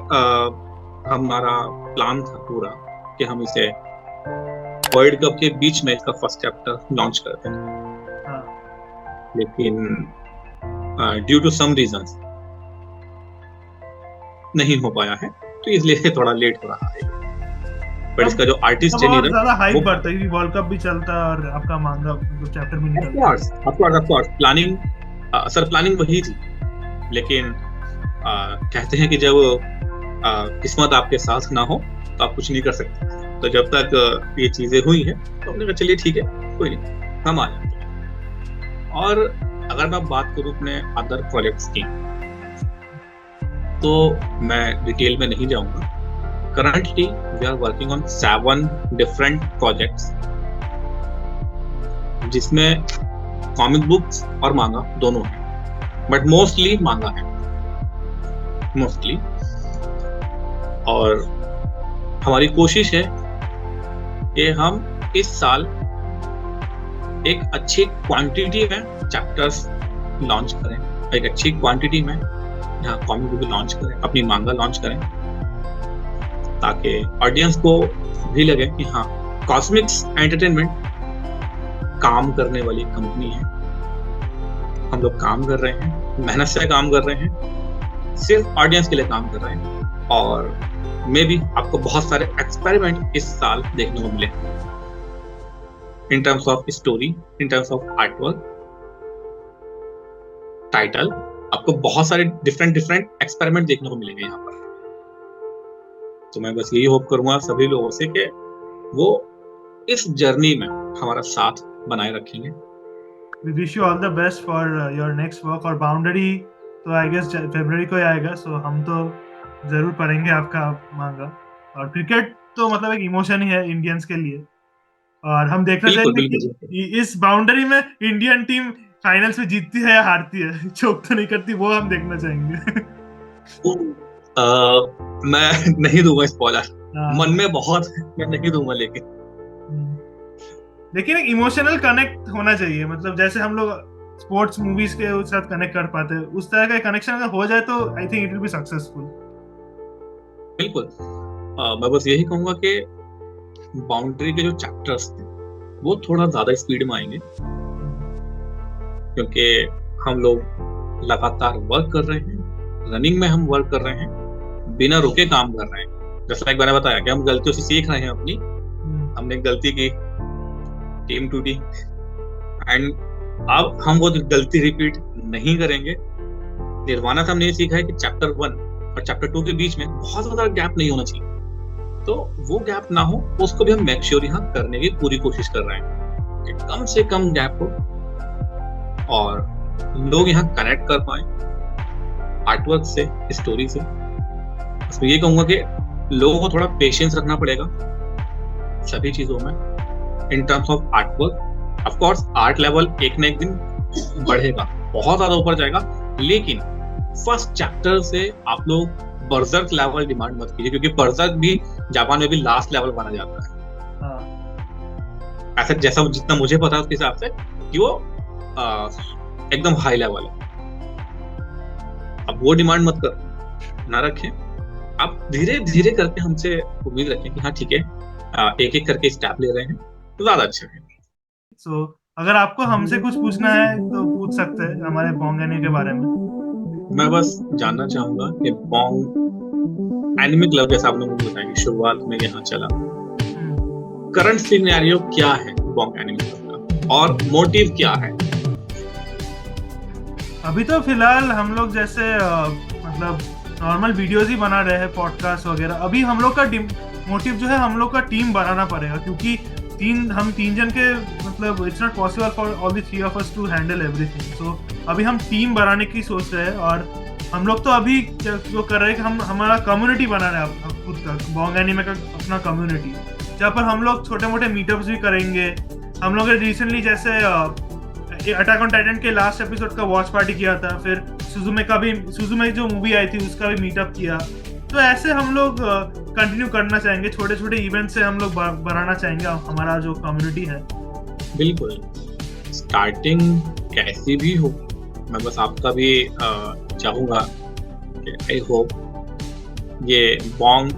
हमारा प्लान था पूरा कि हम इसे वर्ल्ड कप के बीच में इसका फर्स्ट चैप्टर लॉन्च करते हैं, लेकिन ड्यू टू सम रीजंस नहीं हो पाया है, तो इसलिए थोड़ा लेट हो रहा है। बट इसका जो आर्टिस्ट है नीरज, ज्यादा हाइप बढ़ता है क्योंकि वर्ल्ड कप भी चलता है और आपका मांगा चैप्टर भी निकलता है। Of course planning, sir planning वही थी, लेकिन कहते हैं कि जब किस्मत आपके साथ ना हो तो आप कुछ नहीं कर सकते। तो जब तक ये चीजें हुई हैं तो हमने कहा चलिए ठीक है कोई नहीं, हम आ जाते हैं। और अगर मैं बात करूं अपने अदर प्रोजेक्ट्स की तो मैं डिटेल में नहीं जाऊंगा। Currently we are working on 7 different projects, जिसमें कॉमिक बुक्स और मांगा दोनों हैं, बट मोस्टली मांगा है मोस्टली। और हमारी कोशिश है कि हम इस साल एक अच्छी क्वांटिटी में चैप्टर्स लॉन्च करें, एक अच्छी क्वांटिटी में यहाँ कॉमिक बुक लॉन्च करें, अपनी मांगा लॉन्च करें, ताकि ऑडियंस को भी लगे कि हाँ कॉस्मिक्स एंटरटेनमेंट काम करने वाली कंपनी है। हम लोग काम कर रहे हैं, मेहनत से काम कर रहे हैं, सिर्फ ऑडियंस के लिए काम कर रहे हैं। और मे भी आपको बहुत सारे एक्सपेरिमेंट इस साल देखने को मिले in terms of story, in terms of artwork, title. आपको बहुत सारे डिफरेंट एक्सपेरिमेंट देखने को मिलेंगे यहाँ पर। तो मैं बस यही होप करूंगा सभी लोगों से कि वो इस जर्नी में हमारा साथ बनाए रखेंगे। We wish you all the best for your next work। और बाउंड्री तो आई गेस फरवरी को ही आएगा, सो हम तो जरूर पढ़ेंगे आपका मांगा। और क्रिकेट तो मतलब एक इमोशन ही है इंडियंस के लिए, और हम देखना चाहेंगे कि इस बाउंड्री में इंडियन टीम फाइनल्स में जीतती है या हारती है, चोक तो नहीं करती, वो हम देखना चाहेंगे। मैं नहीं दूंगा स्पॉइलर, मन में बहुत मैं नहीं दूंगा, लेकिन एक इमोशनल कनेक्ट होना चाहिए। मतलब जैसे हम लोग स्पोर्ट्स मूवीज के साथ कनेक्ट कर पाते हैं, उस तरह का कनेक्शन अगर हो जाए तो I think it will be successful. बिल्कुल। मैं बस यही कहूंगा कि बाउंड्री के जो चैप्टर्स थे वो थोड़ा ज्यादा स्पीड में आएंगे, क्योंकि हम लोग लगातार वर्क कर रहे हैं, रनिंग में हम वर्क कर रहे हैं, बिना रुके काम कर रहे हैं। जैसा एक मैंने बताया कि हम गलतियों से सीख रहे हैं अपनी। हमने गलती की, टीम टूटी, एंड अब हम वो गलती रिपीट नहीं करेंगे। निर्वाणा से हमने ये सीखा है कि चैप्टर 1 और चैप्टर 2 के बीच में बहुत ज्यादा गैप नहीं होना चाहिए। तो वो गैप ना हो, उसको भी हम मेक श्योर यहाँ करने की पूरी कोशिश कर रहे हैं कि कम से कम गैप हो और लोग यहाँ कनेक्ट कर पाए आर्टवर्क से, स्टोरी से। उसमें ये कहूंगा कि लोगों को थोड़ा पेशेंस रखना पड़ेगा सभी चीजों में in terms of artwork. Of course art level एक ना एक दिन बढ़ेगा, बहुत ज्यादा ऊपर जाएगा, लेकिन फर्स्ट चैप्टर से आप लोग बर्जर्क लेवल डिमांड मत कीजिए, क्योंकि बर्जर्क भी जापान में भी लास्ट लेवल माना जाता है। ऐसा जैसा जितना मुझे पता है उसके हिसाब से कि वो एकदम हाई लेवल है। अब वो डिमांड मत कर ना रखें, आप धीरे धीरे करके हमसे उम्मीद रखें कि हाँ ठीक है, एक एक करके स्टेप ले रहे हैं तो ज्यादा अच्छा है। So, अगर आपको हमसे कुछ पूछना है तो पूछ सकते हैं हमारे बोंग एनिमे के बारे में। मैं बस जानना चाहूंगा कि बोंग एनिमे क्लब जैसा आपने मुझे बताया कि शुरुआत में यहाँ चला, करंट सिनेरियो क्या है बोंग एनिमे क्लब का और मोटिव क्या है? अभी तो फिलहाल हम लोग जैसे मतलब नॉर्मल वीडियोस ही बना रहे हैं, पॉडकास्ट वगैरह। अभी हम लोग का मोटिव जो है, हम लोग का टीम बनाना पड़ेगा, क्योंकि हम तीन जन के मतलब it's not possible for all the three of us to handle everything. So अभी हम टीम बनाने की सोच रहे हैं और हम लोग तो अभी जो कर रहे हैं कि हम हमारा कम्युनिटी बना रहे हैं खुद का, बोंग एनिमे का अपना कम्युनिटी, जहाँ पर हम लोग छोटे मोटे मीटअप्स भी करेंगे। हम लोग ने रिसेंटली जैसे अटैक ऑन टाइटन के लास्ट एपिसोड का वॉच पार्टी किया था, फिर सुजुमे जो मूवी आई थी उसका भी मीटअप किया। तो ऐसे हम लोग कंटिन्यू करना चाहेंगे, छोटे छोटे इवेंट से हम लोग बनाना चाहेंगे हमारा जो कम्युनिटी है। बिल्कुल, स्टार्टिंग कैसी भी हो, मैं बस आपका भी चाहूंगा कि आई होप ये बोंग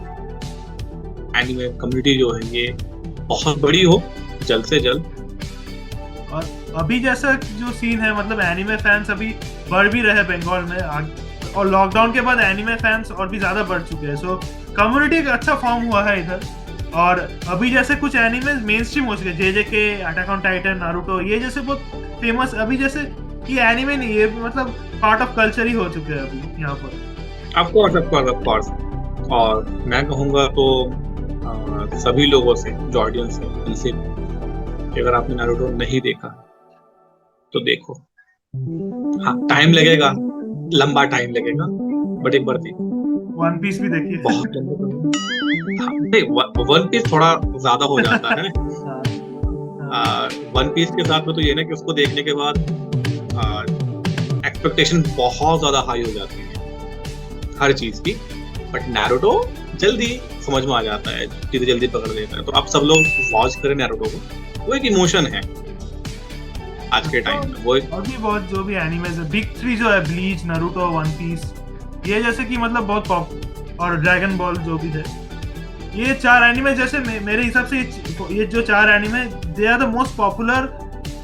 एनिमे कम्युनिटी जो है ये बहुत बड़ी हो जल्द से जल्द। और अभी जैसा जो सीन है, मतलब एनिमे फैंस अभी बढ़ भी रहे बंगाल में, और लॉकडाउन के बाद एनिमे फैंस और भी ज्यादा बढ़ चुके हैं। सो कम्युनिटी एक अच्छा फॉर्म हुआ है इधर। और अभी जैसे कुछ एनिमे मेन स्ट्रीम हो चुके, JJK, attack on Titan, Naruto, ये जैसे बहुत फेमस अभी जैसे कि एनिमे नहीं, ये मतलब पार्ट ऑफ कल्चर ही हो चुके हैं अभी यहाँ पर। Of course. और मैं कहूँगा तो सभी लोगों से, जो ऑडियंस है, उनसे अगर आपने नारुतो नहीं देखा तो देखो। हाँ, टाइम लगेगा, लंबा टाइम लगेगा, बट एक बार देखो। वन पीस भी देखिए, बहुत लंबा। वन पीस थोड़ा ज्यादा हो जाता है। वन पीस के साथ में तो ये ना कि उसको देखने के बाद एक्सपेक्टेशन बहुत ज्यादा हाई हो जाती है हर चीज की, बट नारुतो जल्दी समझ में आ जाता है, चीजें जल्दी पकड़ लेता है। तो आप सब लोग वॉच करें नारुतो को, वो एक इमोशन है आज के टाइम में। वो और भी बहुत जो भी एनिमेज है, बिग 3 जो है, ब्लीच, नारुतो, वन पीस, ये जैसे कि मतलब बहुत पॉप, और ड्रैगन बॉल जो भी है, ये 4 एनिमे जैसे मेरे हिसाब से ये जो 4 anime, they are the most popular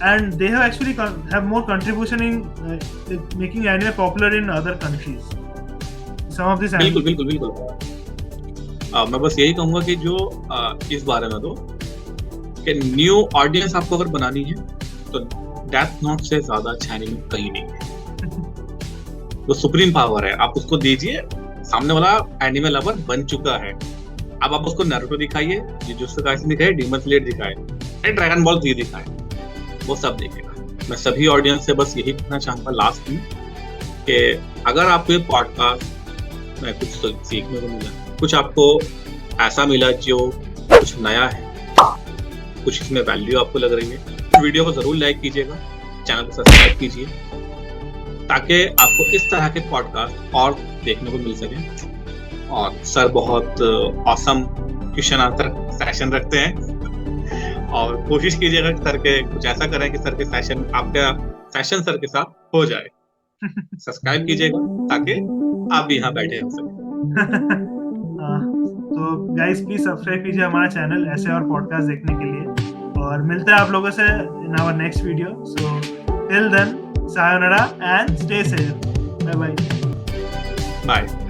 and they have actually have more contribution in making anime popular in other countries. Some of this anime बिल्कुल। मैं बस यही कहूंगा कि जो इस बारे में तो कि न्यू ऑडियंस आपको अगर बनानी है तो डेथ नोट से ज्यादा अच्छा एनिमे कहीं नहीं है। वो सुप्रीम पावर है, आप उसको दीजिए, सामने वाला एनिमे लवर बन चुका है। अब आप उसको नारुतो दिखाइए, जुजुत्सु काइसेन दिखाइए, डीमन स्लेयर दिखाए, ड्रैगन बॉल Z दिखाए, वो सब देखेगा। मैं सभी ऑडियंस से बस यही कहना चाहूंगा लास्ट में कि अगर आपको ये पॉडकास्ट में कुछ सीखने को मिला, कुछ आपको ऐसा मिला जो कुछ नया है, कुछ इसमें वैल्यू आपको लग रही है, वीडियो को जरूर लाइक कीजिएगा, चैनल को सब्सक्राइब कीजिए, ताकि आपको इस तरह के पॉडकास्ट और देखने को मिल सके। और सर बहुत ऑसम क्वेश्चन आंसर सेशन रखते हैं, और कोशिश कीजिएगा कि सर के कुछ ऐसा करें कि सर के सेशन, आपका सेशन सर के साथ हो जाए। सब्सक्राइब कीजिएगा ताकि आप भी यहाँ बैठे हो सके। तो गाइस प्लीज सब्सक्राइब कीजिए हमारा चैनल ऐसे और पॉडकास्ट देखने के लिए, और मिलते हैं आप लोगों से in our next video. So till then, sayonara and stay safe. Bye bye. Bye.